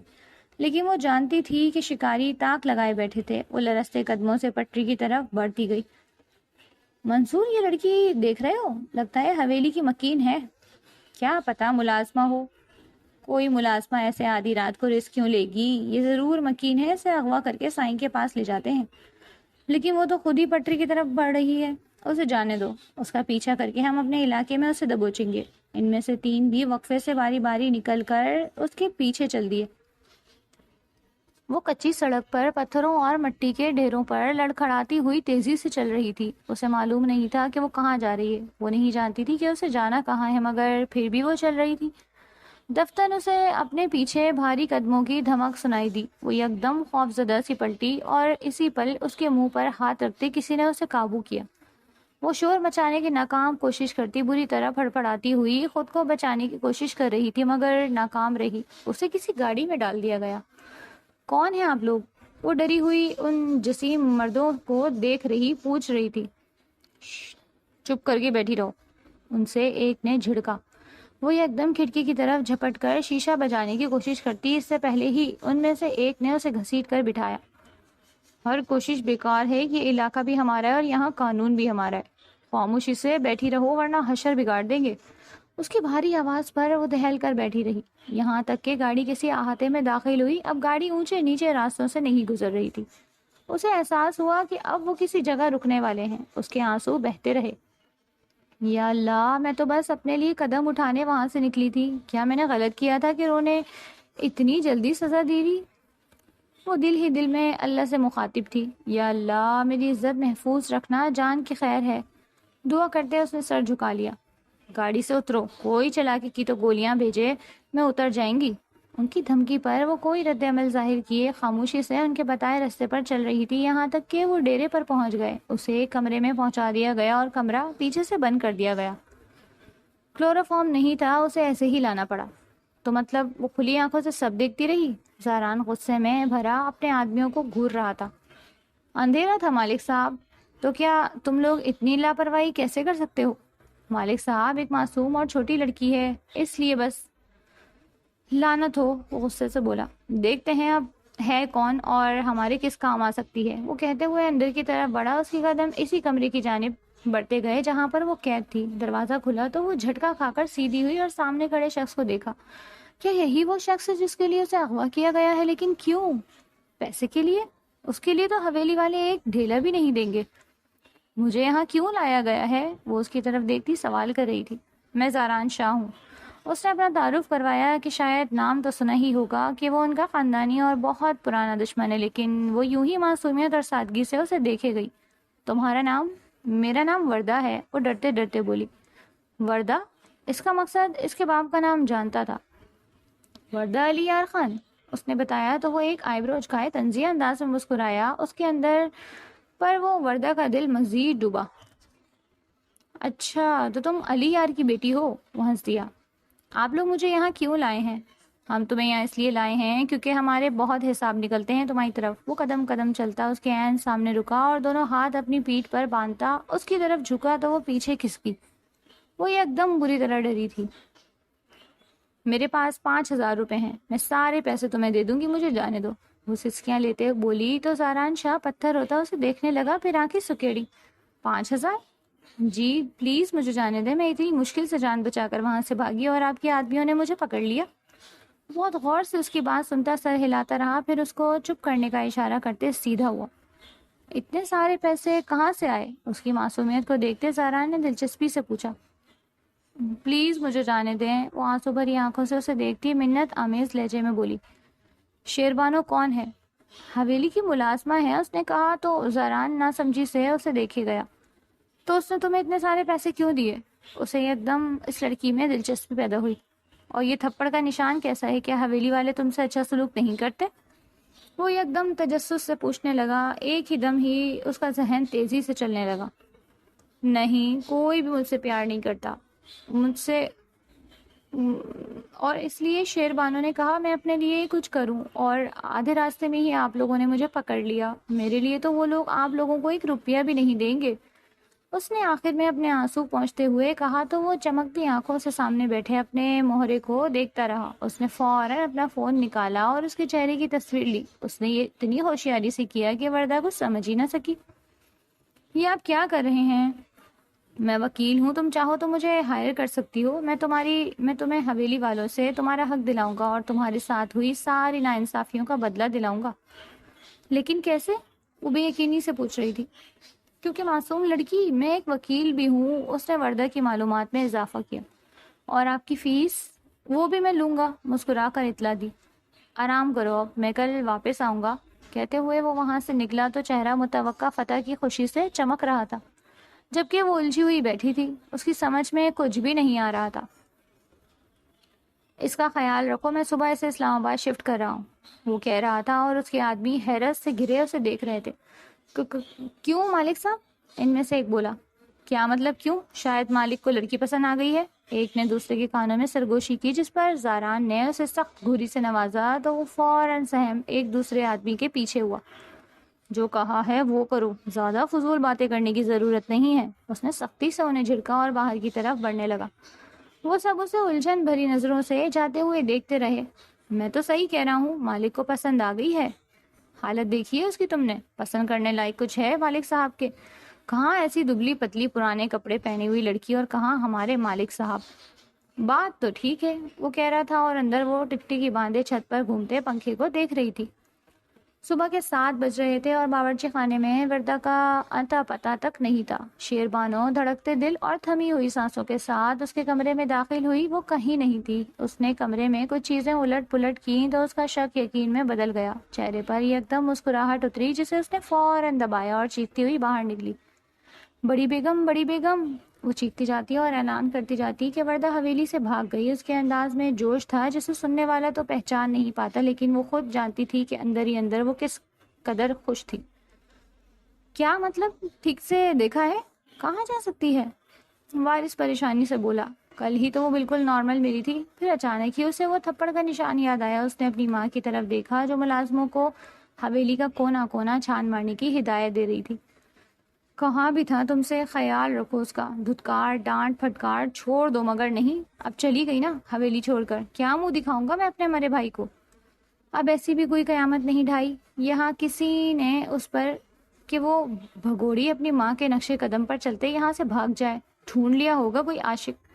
لیکن وہ جانتی تھی کہ شکاری تاک لگائے بیٹھے تھے۔ وہ لرزتے قدموں سے پٹری کی طرف بڑھتی گئی۔ منصور، یہ لڑکی دیکھ رہے ہو؟ لگتا ہے حویلی کی مکین ہے۔ کیا پتا ملازمہ ہو، کوئی ملازمہ ایسے آدھی رات کو رسک کیوں لے گی؟ یہ ضرور مکین ہے، اسے اغوا کر کے سائیں کے پاس لے جاتے ہیں۔ لیکن وہ تو خود ہی پٹری کی طرف بڑھ رہی ہے، اسے جانے دو۔ اس کا پیچھا کر کے ہم اپنے علاقے میں اسے دبوچیں گے۔ ان میں سے 3 بھی وقفے سے باری باری نکل کر اس کے پیچھے چل دیے۔ وہ کچی سڑک پر پتھروں اور مٹی کے ڈھیروں پر لڑکھڑاتی ہوئی تیزی سے چل رہی تھی۔ اسے معلوم نہیں تھا کہ وہ کہاں جا رہی ہے، وہ نہیں جانتی تھی کہ اسے جانا کہاں ہے، مگر پھر بھی وہ چل رہی تھی۔ دفتن اسے اپنے پیچھے بھاری قدموں کی دھمک سنائی دی۔ وہ یکدم خوفزدہ سی پلٹی، اور اسی پل اس کے منہ پر ہاتھ رکھتے کسی نے اسے قابو کیا۔ وہ شور مچانے کی ناکام کوشش کرتی، بری طرح پھڑپڑاتی ہوئی خود کو بچانے کی کوشش کر رہی تھی، مگر ناکام رہی۔ اسے کسی گاڑی میں ڈال دیا گیا۔ کون ہیں آپ لوگ؟ وہ ڈری ہوئی ان جسیم مردوں کو دیکھ رہی پوچھ رہی تھی۔ چپ کر کے بیٹھی رہو، ان سے ایک نے جھڑکا۔ وہ یکدم کھڑکی کی طرف جھپٹ کر شیشہ بجانے کی کوشش کرتی، اس سے پہلے ہی ان میں سے ایک نے اسے گھسیٹ کر بٹھایا۔ ہر کوشش بیکار ہے، یہ علاقہ بھی ہمارا ہے اور یہاں قانون بھی ہمارا ہے۔ خاموشی سے بیٹھی رہو ورنہ حشر بگاڑ دیں گے۔ اس کی بھاری آواز پر وہ دہل کر بیٹھی رہی، یہاں تک کہ گاڑی کسی احاطے میں داخل ہوئی۔ اب گاڑی اونچے نیچے راستوں سے نہیں گزر رہی تھی۔ اسے احساس ہوا کہ اب وہ کسی جگہ رکنے والے ہیں۔ اس کے آنسو بہتے رہے۔ یا اللہ، میں تو بس اپنے لیے قدم اٹھانے وہاں سے نکلی تھی۔ کیا میں نے غلط کیا تھا کہ انہیں اتنی جلدی سزا دی دی؟ وہ دل ہی دل میں اللہ سے مخاطب تھی۔ یا اللہ، میری عزت محفوظ رکھنا، جان کی خیر ہے۔ دعا کرتے اس نے سر جھکا لیا۔ گاڑی سے اترو، کوئی چلاکی کی تو گولیاں بھیجے، میں اتر جائیں گی۔ ان کی دھمکی پر وہ کوئی رد عمل ظاہر کیے خاموشی سے ان کے بتائے راستے پر چل رہی تھی، یہاں تک کہ وہ ڈیرے پر پہنچ گئے۔ اسے ایک کمرے میں پہنچا دیا گیا اور کمرہ پیچھے سے بند کر دیا گیا۔ کلوروفارم نہیں تھا، اسے ایسے ہی لانا پڑا۔ تو مطلب وہ کھلی آنکھوں سے سب دیکھتی رہی؟ زہران غصے میں بھرا اپنے آدمیوں کو گھور رہا تھا۔ اندھیرا تھا مالک صاحب. تو کیا تم لوگ اتنی لاپرواہی کیسے کر سکتے ہو؟ مالک صاحب ایک معصوم اور چھوٹی لڑکی ہے، اس لیے بس. لعنت ہو، وہ غصے سے بولا. دیکھتے ہیں اب ہے کون اور ہمارے کس کام آ سکتی ہے. وہ کہتے ہوئے اندر کی طرف بڑھا. اس کی قدم اسی کمرے کی جانب بڑھتے گئے جہاں پر وہ قید تھی. دروازہ کھلا تو وہ جھٹکا کھا کر سیدھی ہوئی اور سامنے کھڑے شخص کو دیکھا. کیا یہی وہ شخص ہے جس کے لیے اسے اغوا کیا گیا ہے؟ لیکن کیوں؟ پیسے کے لیے؟ اس کے لیے تو حویلی والے ایک ڈھیلا بھی نہیں دیں گے. مجھے یہاں کیوں لایا گیا ہے؟ وہ اس کی طرف دیکھتی سوال کر رہی تھی. میں زاران شاہ ہوں. اس نے اپنا تعارف کروایا کہ شاید نام تو سنا ہی ہوگا کہ وہ ان کا خاندانی اور بہت پرانا دشمن ہے، لیکن وہ یوں ہی معصومیت اور سادگی سے اسے دیکھے گئی. تمہارا نام؟ میرا نام وردہ ہے، وہ ڈرتے ڈرتے بولی. وردہ؟ اس کا مقصد اس کے باپ کا نام جانتا تھا. وردہ علی یار خان، اس نے بتایا تو وہ ایک آئیبرو اچکائے طنزیہ انداز میں مسکرایا. اس کے اندر پر وہ وردہ کا دل مزید ڈوبا. اچھا تو تم علی یار کی بیٹی ہو؟ وہ ہنس دیا. آپ لوگ مجھے یہاں کیوں لائے ہیں؟ ہم تمہیں یہاں اس لیے لائے ہیں کیونکہ ہمارے بہت حساب نکلتے ہیں تمہاری طرف. وہ قدم قدم چلتا اس کے عین سامنے رکا اور دونوں ہاتھ اپنی پیٹھ پر باندھتا اس کی طرف جھکا تو وہ پیچھے کھسکی. وہ ایک دم بری طرح ڈری تھی. میرے پاس 5,000 روپے ہیں، میں سارے پیسے تمہیں دے دوں گی، مجھے جانے دو. وہ سسکیاں لیتے بولی تو زاران شاہ پتھر ہوتا اسے دیکھنے لگا، پھر آنکھیں سکیڑی. 5,000؟ جی پلیز مجھے جانے دیں، میں اتنی مشکل سے جان بچا کر وہاں سے بھاگی اور آپ کے آدمیوں نے مجھے پکڑ لیا. بہت غور سے اس کی بات سنتا سر ہلاتا رہا، پھر اس کو چپ کرنے کا اشارہ کرتے سیدھا ہوا. اتنے سارے پیسے کہاں سے آئے؟ اس کی معصومیت کو دیکھتے زاران نے دلچسپی سے پوچھا. پلیز مجھے جانے دیں، وہ آنسو بھری آنکھوں سے اسے دیکھتی منت آمیز لہجے میں بولی. شیربانو کون ہے؟ حویلی کی ملازمہ ہے، اس نے کہا تو زاران نہ سمجھی سے اسے دیکھے گیا. تو اس نے تمہیں اتنے سارے پیسے کیوں دیے؟ اسے ایک دم اس لڑکی میں دلچسپی پیدا ہوئی. اور یہ تھپڑ کا نشان کیسا ہے؟ کیا حویلی والے تم سے اچھا سلوک نہیں کرتے؟ وہ ایک دم تجسس سے پوچھنے لگا. ایک ہی دم ہی اس کا ذہن تیزی سے چلنے لگا. نہیں، کوئی بھی مجھ سے پیار نہیں کرتا مجھ سے، اور اس لیے شیر بانو نے کہا میں اپنے لیے کچھ کروں، اور آدھے راستے میں ہی آپ لوگوں نے مجھے پکڑ لیا. میرے لیے تو وہ لوگ آپ لوگوں کو 1 روپیہ بھی نہیں دیں گے. اس نے آخر میں اپنے آنسو پہنچتے ہوئے کہا تو وہ چمکتی آنکھوں سے سامنے بیٹھے اپنے مہرے کو دیکھتا رہا. اس نے فوراً اپنا فون نکالا اور اس کے چہرے کی تصویر لی. اس نے یہ اتنی ہوشیاری سے کیا کہ وردہ کچھ سمجھ ہی نہ سکی. یہ آپ کیا کر رہے ہیں؟ میں وکیل ہوں، تم چاہو تو مجھے ہائر کر سکتی ہو. میں تمہیں حویلی والوں سے تمہارا حق دلاؤں گا اور تمہارے ساتھ ہوئی ساری ناانصافیوں کا بدلہ دلاؤں گا. لیکن کیسے؟ وہ بے یقینی سے پوچھ رہی تھی. کیونکہ معصوم لڑکی، میں ایک وکیل بھی ہوں. اس نے وردہ کی معلومات میں اضافہ کیا. اور آپ کی فیس؟ وہ بھی میں لوں گا، مسکرا کر اطلاع دی. آرام کرو، اب میں کل واپس آؤں گا. کہتے ہوئے وہ وہاں سے نکلا تو چہرہ متوقع فتح کی خوشی سے چمک رہا تھا، جبکہ وہ الجھی ہوئی بیٹھی تھی. اس کی سمجھ میں کچھ بھی نہیں آ رہا تھا. اس کا خیال رکھو، میں صبح سے اسلام آباد شفٹ کر رہا ہوں، وہ کہہ رہا تھا، اور اس کے آدمی حیرت سے گھرے اسے دیکھ رہے تھے. کیوں مالک صاحب؟ ان میں سے ایک بولا. کیا مطلب کیوں؟ شاید مالک کو لڑکی پسند آ گئی ہے. ایک نے دوسرے کے کانوں میں سرگوشی کی، جس پر زاران نے اسے سخت گھوری سے نوازا تو وہ فوراً سہم ایک دوسرے آدمی کے پیچھے ہوا. جو کہا ہے وہ کرو، زیادہ فضول باتیں کرنے کی ضرورت نہیں ہے. اس نے سختی سے انہیں جھڑکا اور باہر کی طرف بڑھنے لگا. وہ سب اسے الجھن بھری نظروں سے جاتے ہوئے دیکھتے رہے. میں تو صحیح کہہ رہا ہوں، مالک کو پسند آ گئی ہے. حالت دیکھی ہے اس کی تم نے؟ پسند کرنے لائق کچھ ہے مالک صاحب کے؟ کہاں ایسی دبلی پتلی پرانے کپڑے پہنی ہوئی لڑکی، اور کہاں ہمارے مالک صاحب. بات تو ٹھیک ہے، وہ کہہ رہا تھا، اور اندر وہ ٹکٹی کی باندھے چھت پر گھومتے پنکھے کو دیکھ رہی تھی. صبح کے 7 بج رہے تھے اور باورچی خانے میں وردہ کا اتا پتا تک نہیں تھا. شیر بانو دھڑکتے دل اور تھمی ہوئی سانسوں کے ساتھ اس کے کمرے میں داخل ہوئی. وہ کہیں نہیں تھی. اس نے کمرے میں کچھ چیزیں الٹ پلٹ کی تو اس کا شک یقین میں بدل گیا. چہرے پر ایک دم مسکراہٹ اتری جسے اس نے فوراً دبایا اور چیختی ہوئی باہر نکلی. بڑی بیگم، بڑی بیگم! وہ چیختی جاتی اور اعلان کرتی جاتی کہ وردہ حویلی سے بھاگ گئی. اس کے انداز میں جوش تھا جسے سننے والا تو پہچان نہیں پاتا، لیکن وہ خود جانتی تھی کہ اندر ہی اندر وہ کس قدر خوش تھی. کیا مطلب؟ ٹھیک سے دیکھا ہے؟ کہاں جا سکتی ہے؟ وارث پریشانی سے بولا. کل ہی تو وہ بالکل نارمل ملی تھی. پھر اچانک ہی اسے وہ تھپڑ کا نشان یاد آیا. اس نے اپنی ماں کی طرف دیکھا جو ملازموں کو حویلی کا کونا کونا چھان مارنے کی ہدایت دے رہی تھی۔ کہاں بھی تھا تم سے، خیال رکھو اس کا، دھتکار ڈانٹ پھٹکار چھوڑ دو، مگر نہیں، اب چلی گئی نا حویلی چھوڑ کر، کیا منہ دکھاؤں گا میں اپنے مرے بھائی کو؟ اب ایسی بھی کوئی قیامت نہیں ڈھائی یہاں کسی نے اس پر کہ وہ بھگوڑی اپنی ماں کے نقش قدم پر چلتے یہاں سے بھاگ جائے۔ ڈھونڈ لیا ہوگا کوئی عاشق۔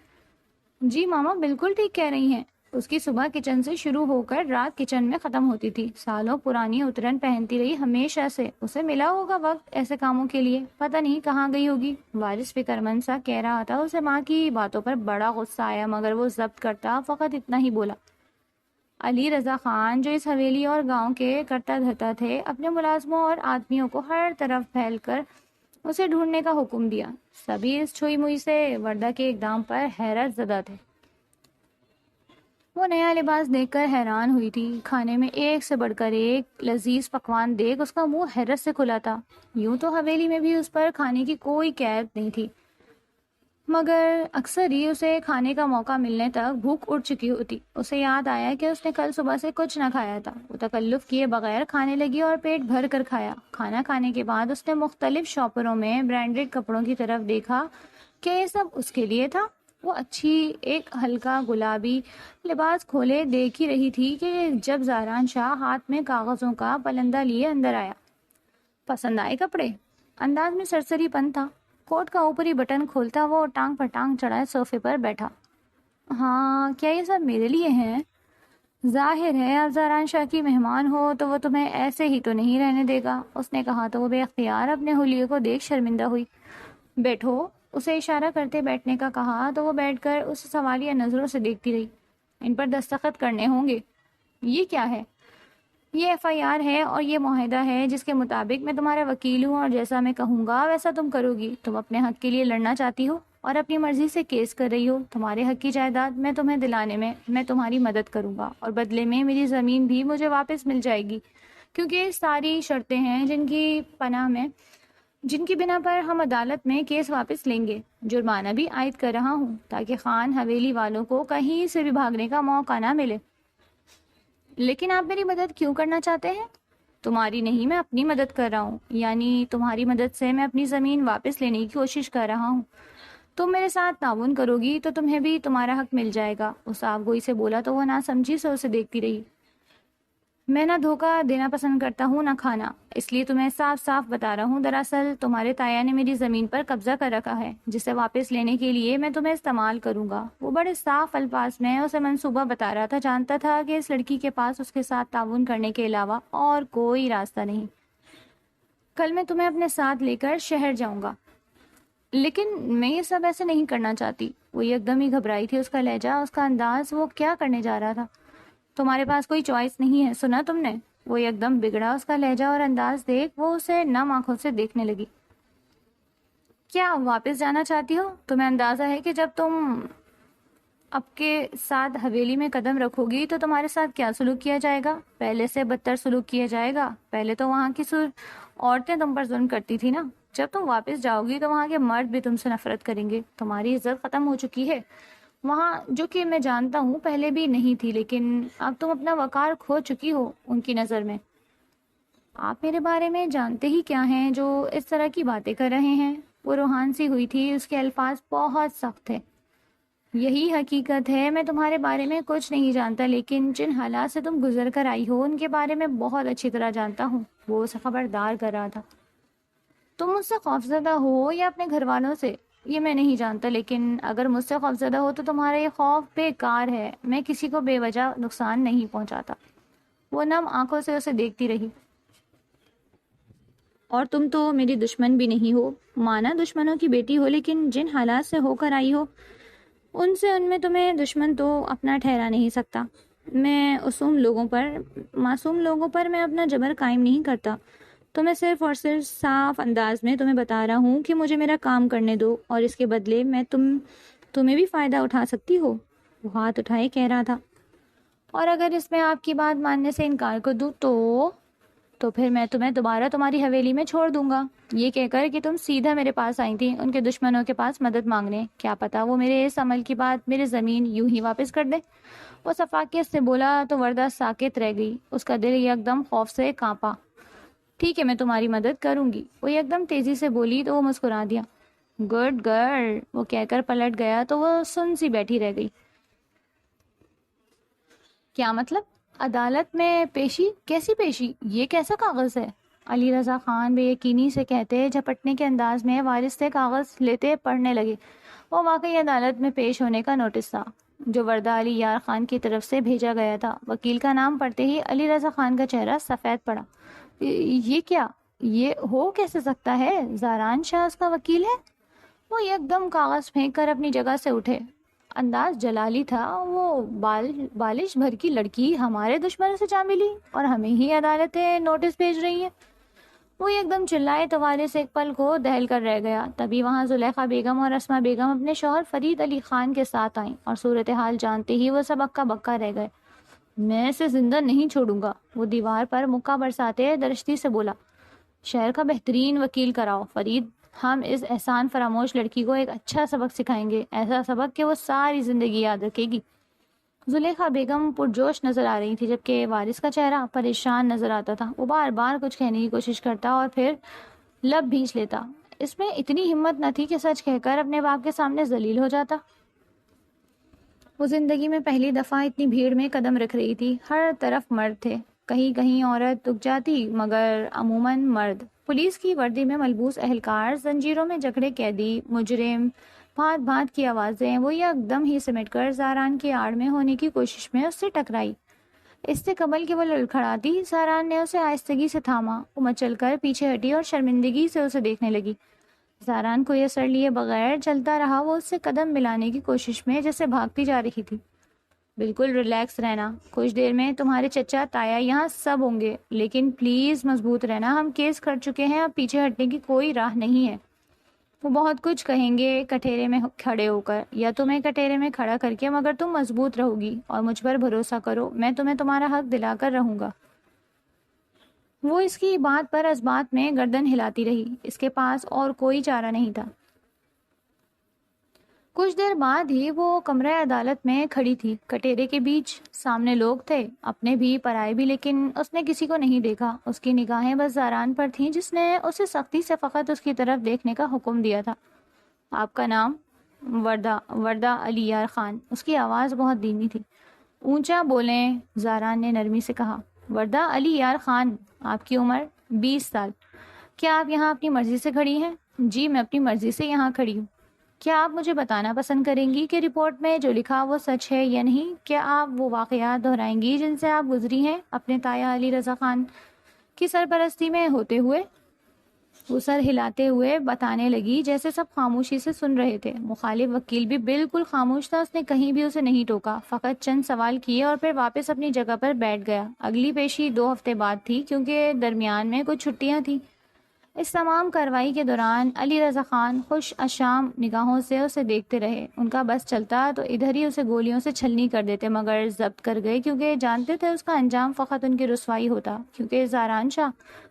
جی ماما بالکل ٹھیک کہہ رہی ہیں۔ اس کی صبح کچن سے شروع ہو کر رات کچن میں ختم ہوتی تھی۔ سالوں پرانی اترن پہنتی رہی ہمیشہ سے، اسے ملا ہوگا وقت ایسے کاموں کے لیے، پتہ نہیں کہاں گئی ہوگی۔ وارث فکر مند سا کہہ رہا تھا۔ اسے ماں کی باتوں پر بڑا غصہ آیا، مگر وہ ضبط کرتا فقط اتنا ہی بولا، علی رضا خان جو اس حویلی اور گاؤں کے کرتا دھرتا تھے، اپنے ملازموں اور آدمیوں کو ہر طرف پھیل کر اسے ڈھونڈنے کا حکم دیا۔ سبھی اس چھوئی موئی سے وردہ کے اقدام پر حیرت زدہ تھے۔ وہ نیا لباس دیکھ کر حیران ہوئی تھی۔ کھانے میں ایک سے بڑھ کر ایک لذیذ پکوان دیکھ اس کا منہ حیرت سے کھلا تھا۔ یوں تو حویلی میں بھی اس پر کھانے کی کوئی قید نہیں تھی، مگر اکثر ہی اسے کھانے کا موقع ملنے تک بھوک اٹھ چکی ہوتی۔ اسے یاد آیا کہ اس نے کل صبح سے کچھ نہ کھایا تھا۔ وہ تکلف کیے بغیر کھانے لگی اور پیٹ بھر کر کھایا۔ کھانا کھانے کے بعد اس نے مختلف شاپروں میں برانڈڈ کپڑوں کی طرف دیکھا کہ یہ سب اس کے لیے تھا۔ وہ اچھی ایک ہلکا گلابی لباس کھولے دیکھ ہی رہی تھی کہ جب زہران شاہ ہاتھ میں کاغذوں کا پلندہ لیے اندر آیا۔ پسند آئے کپڑے؟ انداز میں سرسری پن تھا۔ کوٹ کا اوپری بٹن کھولتا وہ ٹانگ پر ٹانگ چڑھائے صوفے پر بیٹھا۔ ہاں، کیا یہ سب میرے لیے ہیں؟ ظاہر ہے آپ زہران شاہ کی مہمان ہو تو وہ تمہیں ایسے ہی تو نہیں رہنے دے گا، اس نے کہا تو وہ بے اختیار اپنے حلیے کو دیکھ شرمندہ ہوئی۔ بیٹھو، اسے اشارہ کرتے بیٹھنے کا کہا تو وہ بیٹھ کر اسے سوالیہ نظروں سے دیکھتی رہی۔ ان پر دستخط کرنے ہوں گے۔ یہ کیا ہے؟ یہ FIR ہے اور یہ معاہدہ ہے جس کے مطابق میں تمہارا وکیل ہوں اور جیسا میں کہوں گا ویسا تم کرو گی۔ تم اپنے حق کے لیے لڑنا چاہتی ہو اور اپنی مرضی سے کیس کر رہی ہو۔ تمہارے حق کی جائیداد میں تمہیں دلانے میں میں تمہاری مدد کروں گا اور بدلے میں میری زمین بھی مجھے واپس مل جائے گی، کیونکہ یہ ساری شرطیں ہیں جن کی بنا پر ہم عدالت میں کیس واپس لیں گے۔ جرمانہ بھی عائد کر رہا ہوں تاکہ خان حویلی والوں کو کہیں سے بھی بھاگنے کا موقع نہ ملے۔ لیکن آپ میری مدد کیوں کرنا چاہتے ہیں؟ تمہاری نہیں، میں اپنی مدد کر رہا ہوں، یعنی تمہاری مدد سے میں اپنی زمین واپس لینے کی کوشش کر رہا ہوں۔ تم میرے ساتھ تعاون کرو گی تو تمہیں بھی تمہارا حق مل جائے گا۔ اس آپ گوئی سے بولا تو وہ نہ سمجھی سے اسے دیکھتی رہی۔ میں نہ دھوکہ دینا پسند کرتا ہوں نہ کھانا، اس لیے تمہیں صاف صاف بتا رہا ہوں، دراصل تمہارے تایا نے میری زمین پر قبضہ کر رکھا ہے جسے واپس لینے کے لیے میں تمہیں استعمال کروں گا۔ وہ بڑے صاف الفاظ میں اسے منصوبہ بتا رہا تھا، جانتا تھا کہ اس لڑکی کے پاس اس کے ساتھ تعاون کرنے کے علاوہ اور کوئی راستہ نہیں۔ کل میں تمہیں اپنے ساتھ لے کر شہر جاؤں گا، لیکن میں یہ سب ایسے نہیں کرنا چاہتی۔ وہ ایک دم ہی گھبرائی تھی، اس کا لہجہ، اس کا انداز، وہ کیا کرنے جا رہا تھا۔ تمہارے پاس کوئی چوائس نہیں ہے، سنا تم نے؟ وہ ایک دم بگڑا، اس کا لہجہ اور انداز دیکھ وہ اسے نم آنکھوں سے دیکھنے لگی۔ کیا واپس جانا چاہتی ہو؟ تمہیں اندازہ ہے کہ جب تم اب کے ساتھ حویلی میں قدم رکھو گی تو تمہارے ساتھ کیا سلوک کیا جائے گا؟ پہلے سے بدتر سلوک کیا جائے گا۔ پہلے تو وہاں کی عورتیں تم پر ظلم کرتی تھی نا، جب تم واپس جاؤ گی تو وہاں کے مرد بھی تم سے نفرت کریں گے۔ تمہاری عزت ختم ہو چکی ہے وہاں، جو کہ میں جانتا ہوں پہلے بھی نہیں تھی، لیکن اب تم اپنا وقار کھو چکی ہو ان کی نظر میں۔ آپ میرے بارے میں جانتے ہی کیا ہیں جو اس طرح کی باتیں کر رہے ہیں؟ وہ روحان سی ہوئی تھی، اس کے الفاظ بہت سخت تھے۔ یہی حقیقت ہے، میں تمہارے بارے میں کچھ نہیں جانتا، لیکن جن حالات سے تم گزر کر آئی ہو ان کے بارے میں بہت اچھی طرح جانتا ہوں۔ وہ اسے خبردار کر رہا تھا۔ تم مجھ سے خوفزدہ ہو یا اپنے گھر والوں سے، یہ میں نہیں جانتا، لیکن اگر مجھ سے خوفزدہ ہو تو تمہارا یہ خوف بیکار ہے۔ میں کسی کو بے وجہ نقصان نہیں پہنچاتا۔ وہ نم آنکھوں سے اسے دیکھتی رہی۔ اور تم تو میری دشمن بھی نہیں ہو، مانا دشمنوں کی بیٹی ہو، لیکن جن حالات سے ہو کر آئی ہو ان میں تمہیں دشمن تو اپنا ٹھہرا نہیں سکتا۔ میں معصوم لوگوں پر میں اپنا جبر قائم نہیں کرتا، تو میں صرف اور صرف صاف انداز میں تمہیں بتا رہا ہوں کہ مجھے میرا کام کرنے دو اور اس کے بدلے میں تمہیں بھی فائدہ اٹھا سکتی ہو۔ وہ ہاتھ اٹھائے کہہ رہا تھا، اور اگر اس میں آپ کی بات ماننے سے انکار کر دوں تو پھر میں تمہیں دوبارہ تمہاری حویلی میں چھوڑ دوں گا، یہ کہہ کر کہ تم سیدھا میرے پاس آئی تھی ان کے دشمنوں کے پاس مدد مانگنے۔ کیا پتا وہ میرے اس عمل کی بات میری زمین یوں ہی واپس کر دے۔ وہ شفقت سے بولا تو وردہ ساکت رہ گئی، اس کا دل یک دم خوف سے کانپا۔ ٹھیک ہے میں تمہاری مدد کروں گی، وہ ایک دم تیزی سے بولی تو وہ مسکرا دیا۔ گڈ گرل، وہ کہہ کر پلٹ گیا تو وہ سن سی بیٹھی رہ گئی۔ کیا مطلب؟ عدالت میں پیشی؟ کیسی پیشی؟ یہ کیسا کاغذ ہے؟ علی رضا خان بے یقینی سے کہتے جھپٹنے کے انداز میں وارث سے کاغذ لیتے پڑھنے لگے۔ وہ واقعی عدالت میں پیش ہونے کا نوٹس تھا جو وردہ علی یار خان کی طرف سے بھیجا گیا تھا۔ وکیل کا نام پڑھتے ہی علی رضا خان کا چہرہ سفید پڑا۔ یہ کیا؟ یہ ہو کیسے سکتا ہے؟ زاران شاہ اس کا وکیل ہے؟ وہ ایک دم کاغذ پھینک کر اپنی جگہ سے اٹھے۔ انداز جلالی تھا۔ وہ بالش بھر کی لڑکی ہمارے دشمنوں سے جا ملی اور ہمیں ہی عدالتیں نوٹس بھیج رہی ہیں۔ وہ ایک دم چلائے تو وارث ایک پل کو دہل کر رہ گیا۔ تبھی وہاں زلیخا بیگم اور اسما بیگم اپنے شوہر فرید علی خان کے ساتھ آئیں اور صورتحال جانتے ہی وہ سب اکا بکا رہ گئے۔ میں اسے زندہ نہیں چھوڑوں گا، وہ دیوار پر مکہ برساتے درشتی سے بولا۔ شہر کا بہترین وکیل کراؤ فرید، ہم اس احسان فراموش لڑکی کو ایک اچھا سبق سکھائیں گے، ایسا سبق کہ وہ ساری زندگی یاد رکھے گی۔ زلیخا بیگم پرجوش نظر آ رہی تھی جبکہ وارث کا چہرہ پریشان نظر آتا تھا۔ وہ بار بار کچھ کہنے کی کوشش کرتا اور پھر لب بھینچ لیتا۔ اس میں اتنی ہمت نہ تھی کہ سچ کہہ کر اپنے باپ کے سامنے ذلیل ہو جاتا۔ وہ زندگی میں پہلی دفعہ اتنی بھیڑ میں قدم رکھ رہی تھی۔ ہر طرف مرد تھے، کہیں کہیں عورت رک جاتی مگر عموماً مرد۔ پولیس کی وردی میں ملبوس اہلکار، زنجیروں میں جکڑے قیدی، مجرم، بھانت بھانت کی آوازیں۔ وہ ایک دم ہی سمٹ کر زاران کی آڑ میں ہونے کی کوشش میں اس سے ٹکرائی۔ اس سے قبل کہ وہ لڑکھڑاتی، زاران نے اسے آہستگی سے تھاما۔ وہ مچل کر پیچھے ہٹی اور شرمندگی سے اسے دیکھنے لگی۔ زاران کو یہ سر لیے بغیر چلتا رہا۔ وہ اس سے قدم ملانے کی کوشش میں جیسے بھاگتی جا رہی تھی۔ بالکل ریلیکس رہنا، کچھ دیر میں تمہارے چچا تایا یہاں سب ہوں گے، لیکن پلیز مضبوط رہنا، ہم کیس کر چکے ہیں، اب پیچھے ہٹنے کی کوئی راہ نہیں ہے۔ وہ بہت کچھ کہیں گے کٹہرے میں کھڑے ہو کر یا تمہیں کٹہرے میں کھڑا کر کے، مگر تم مضبوط رہو گی اور مجھ پر بھروسہ کرو، میں تمہیں تمہارا حق دلا کر رہوں گا۔ وہ اس کی بات پر اس بات میں گردن ہلاتی رہی۔ اس کے پاس اور کوئی چارہ نہیں تھا۔ کچھ دیر بعد ہی وہ کمرہ عدالت میں کھڑی تھی، کٹہرے کے بیچ۔ سامنے لوگ تھے، اپنے بھی پرائے بھی، لیکن اس نے کسی کو نہیں دیکھا۔ اس کی نگاہیں بس زاران پر تھیں جس نے اسے سختی سے فقط اس کی طرف دیکھنے کا حکم دیا تھا۔ آپ کا نام؟ وردہ علی یار خان۔ اس کی آواز بہت دھیمی تھی۔ اونچا بولیں، زاران نے نرمی سے کہا۔ وردہ علی یار خان۔ آپ کی عمر؟ 20 سال۔ کیا آپ یہاں اپنی مرضی سے کھڑی ہیں؟ جی میں اپنی مرضی سے یہاں کھڑی ہوں۔ کیا آپ مجھے بتانا پسند کریں گی کہ رپورٹ میں جو لکھا وہ سچ ہے یا نہیں؟ کیا آپ وہ واقعات دہرائیں گی جن سے آپ گزری ہیں اپنے تایا علی رضا خان کی سرپرستی میں ہوتے ہوئے؟ وہ سر ہلاتے ہوئے بتانے لگی جیسے سب خاموشی سے سن رہے تھے۔ مخالف وکیل بھی بالکل خاموش تھا، اس نے کہیں بھی اسے نہیں ٹوکا، فقط چند سوال کیے اور پھر واپس اپنی جگہ پر بیٹھ گیا۔ اگلی پیشی 2 ہفتے بعد تھی کیونکہ درمیان میں کچھ چھٹیاں تھیں۔ اس تمام کارروائی کے دوران علی رضا خان خوش اشام نگاہوں سے اسے دیکھتے رہے۔ ان کا بس چلتا تو ادھر ہی اسے گولیوں سے چھلنی کر دیتے، مگر ضبط کر گئے کیونکہ جانتے تھے اس کا انجام فقط ان کی رسوائی ہوتا، کیونکہ زاران شاہ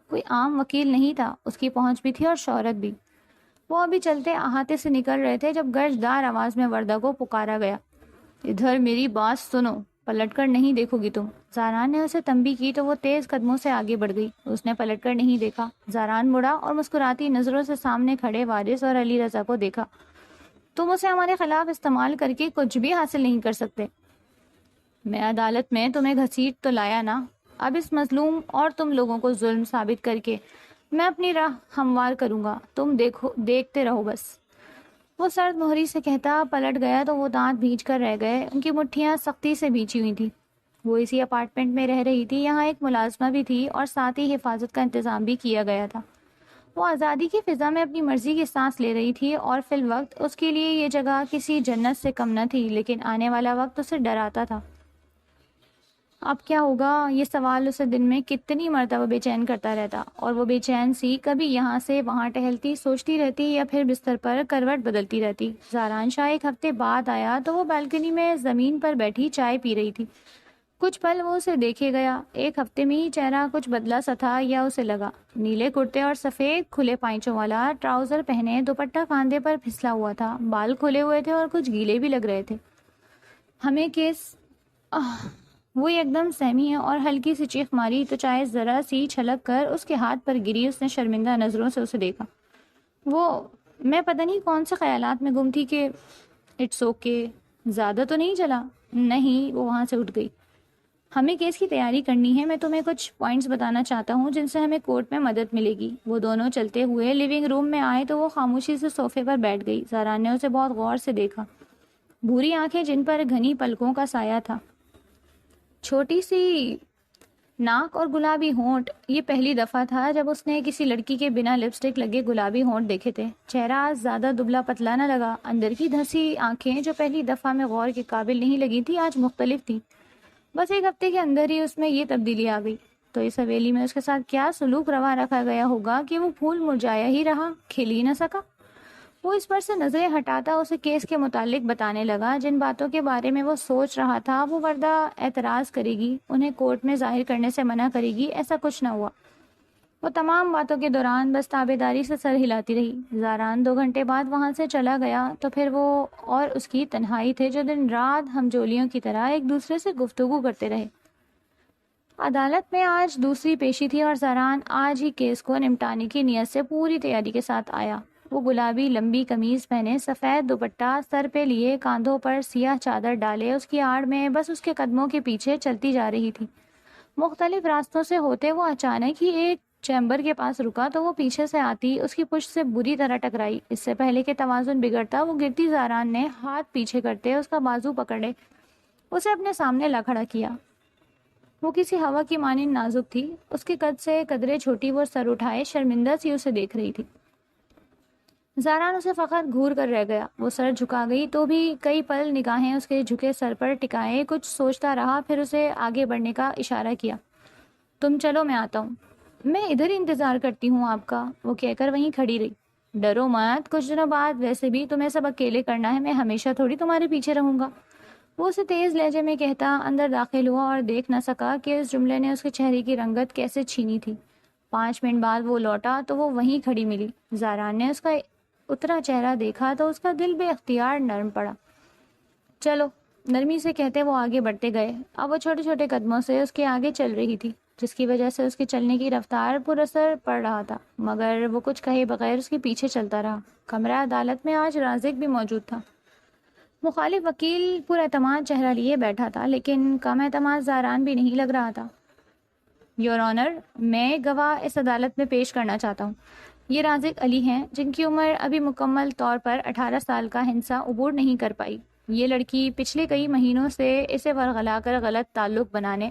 کوئی عام وکیل نہیں تھا، اس کی پہنچ بھی تھی اور شہرت بھی۔ وہ ابھی چلتے احاطے سے نکل رہے تھے جب گرجدار آواز میں وردہ کو پکارا گیا۔ ادھر میری بات سنو، پلٹ کر نہیں دیکھو گی تم۔ زاران نے اسے تنبیہ کی تو وہ تیز قدموں سے آگے بڑھ گئی۔ اس نے پلٹ کر نہیں دیکھا۔ زاران مڑا اور مسکراتی نظروں سے سامنے کھڑے وارث اور علی رضا کو دیکھا۔ تم اسے ہمارے خلاف استعمال کر کے کچھ بھی حاصل نہیں کر سکتے۔ میں عدالت میں تمہیں گھسیٹ تو لایا نا، اب اس مظلوم اور تم لوگوں کو ظلم ثابت کر کے میں اپنی راہ ہموار کروں گا، تم دیکھتے رہو بس۔ وہ سرد مہری سے کہتا پلٹ گیا تو وہ دانت بھینچ کر رہ گئے، ان کی مٹھیاں سختی سے بھینچی ہوئی تھیں۔ وہ اسی اپارٹمنٹ میں رہ رہی تھی، یہاں ایک ملازمہ بھی تھی اور ساتھ ہی حفاظت کا انتظام بھی کیا گیا تھا۔ وہ آزادی کی فضا میں اپنی مرضی کی سانس لے رہی تھی اور فی الوقت اس کے لیے یہ جگہ کسی جنت سے کم نہ تھی، لیکن آنے والا وقت اسے ڈراتا تھا۔ اب کیا ہوگا، یہ سوال اسے دن میں کتنی مرتبہ بے چین کرتا رہتا، اور وہ بے چین سی کبھی یہاں سے وہاں ٹہلتی، سوچتی رہتی یا پھر بستر پر کروٹ بدلتی رہتی۔ زاران شاہ 1 ہفتے بعد آیا تو وہ بالکنی میں زمین پر بیٹھی چائے پی رہی تھی۔ کچھ پل وہ اسے دیکھے گیا۔ 1 ہفتے میں ہی چہرہ کچھ بدلا سا تھا یا اسے لگا۔ نیلے کرتے اور سفید کھلے پائچوں والا ٹراؤزر پہنے، دوپٹہ کاندھے پر پھسلا ہوا تھا، بال کھلے ہوئے تھے اور کچھ گیلے بھی لگ رہے تھے۔ ہمیں کیس وہ ایک دم سہمی ہے اور ہلکی سی چیخ ماری تو چائے ذرا سی چھلک کر اس کے ہاتھ پر گری. اس نے شرمندہ نظروں سے اسے دیکھا. وہ میں پتہ نہیں کون سے خیالات میں گم تھی کہ اٹس اوکے. زیادہ تو نہیں چلا؟ نہیں. وہ وہاں سے اٹھ گئی. ہمیں کیس کی تیاری کرنی ہے. میں تمہیں کچھ پوائنٹس بتانا چاہتا ہوں جن سے ہمیں کورٹ میں مدد ملے گی. وہ دونوں چلتے ہوئے لیونگ روم میں آئے تو وہ خاموشی سے صوفے پر بیٹھ گئی. زاران نے اسے بہت غور سے دیکھا. بھوری آنکھیں جن پر گھنی پلکوں کا سایہ تھا, چھوٹی سی ناک اور گلابی ہونٹ. یہ پہلی دفعہ تھا جب اس نے کسی لڑکی کے بنا لپسٹک لگے گلابی ہونٹ دیکھے تھے. چہرہ زیادہ دبلا پتلا نہ لگا. اندر کی دھسی آنکھیں جو پہلی دفعہ میں غور کے قابل نہیں لگی تھی آج مختلف تھیں. بس ایک ہفتے کے اندر ہی اس میں یہ تبدیلی آ گئی. تو اس حویلی میں اس کے ساتھ کیا سلوک روا رکھا گیا ہوگا کہ وہ پھول مرجایا ہی رہا, کھل ہی نہ سکا. وہ اس پر سے نظریں ہٹاتا اسے کیس کے متعلق بتانے لگا. جن باتوں کے بارے میں وہ سوچ رہا تھا وہ وردہ اعتراض کرے گی, انہیں کورٹ میں ظاہر کرنے سے منع کرے گی, ایسا کچھ نہ ہوا. وہ تمام باتوں کے دوران بس تابعداری سے سر ہلاتی رہی. زاران 2 گھنٹے بعد وہاں سے چلا گیا تو پھر وہ اور اس کی تنہائی تھے جو دن رات ہمجولیوں کی طرح ایک دوسرے سے گفتگو کرتے رہے. عدالت میں آج دوسری پیشی تھی اور زاران آج ہی کیس کو نمٹانے کی نیت سے پوری تیاری کے ساتھ آیا. وہ گلابی لمبی قمیض پہنے, سفید دوپٹہ سر پہ لیے, کاندھوں پر سیاہ چادر ڈالے, اس کی آڑ میں بس اس کے قدموں کے پیچھے چلتی جا رہی تھی. مختلف راستوں سے ہوتے وہ اچانک ہی ایک چیمبر کے پاس رکا تو وہ پیچھے سے آتی اس کی پشت سے بری طرح ٹکرائی. اس سے پہلے کہ توازن بگڑتا وہ گرتی زاران نے ہاتھ پیچھے کرتے اس کا بازو پکڑے اسے اپنے سامنے لا کھڑا کیا. وہ کسی ہوا کی مانند نازک تھی. اس کے قد سے قدرے چھوٹی. وہ سر اٹھائے شرمندہ سی اسے دیکھ رہی تھی. زاران اسے فقط گھور کر رہ گیا. وہ سر جھکا گئی تو بھی کئی پل نگاہیں اس کے جھکے سر پر ٹکائے کچھ سوچتا رہا, پھر اسے آگے بڑھنے کا اشارہ کیا. تم چلو, میں آتا ہوں. میں ادھر ہی انتظار کرتی ہوں آپ کا, وہ کہہ کر وہیں کھڑی رہی. ڈرو مت, کچھ دنوں بعد ویسے بھی تمہیں سب اکیلے کرنا ہے, میں ہمیشہ تھوڑی تمہارے پیچھے رہوں گا. وہ اسے تیز لہجے میں کہتا اندر داخل ہوا اور دیکھ نہ سکا کہ اس جملے نے اس کے چہرے کی رنگت کیسے چھینی تھی. 5 منٹ بعد وہ لوٹا تو وہ وہیں کھڑی ملی. زاران نے اس کا اترا چہرہ دیکھا تو اس کا دل بے اختیار نرم پڑا. چلو, نرمی سے کہتے وہ آگے بڑھتے گئے. اب وہ چھوٹے چھوٹے قدموں سے اس کے آگے چل رہی تھی جس کی وجہ سے اس کے چلنے کی رفتار پر اثر پڑ رہا تھا, مگر وہ کچھ کہے بغیر اس کے پیچھے چلتا رہا. کمرہ عدالت میں آج رازق بھی موجود تھا. مخالف وکیل پر اعتماد چہرہ لیے بیٹھا تھا, لیکن کم اعتماد زاران بھی نہیں لگ رہا تھا. یور آنر, میں گواہ اس عدالت میں پیش کرنا چاہتا ہوں. یہ رازق علی ہیں جن کی عمر ابھی مکمل طور پر 18 سال کا ہنسا عبور نہیں کر پائی. یہ لڑکی پچھلے کئی مہینوں سے اسے ورغلا کر غلط تعلق بنانے.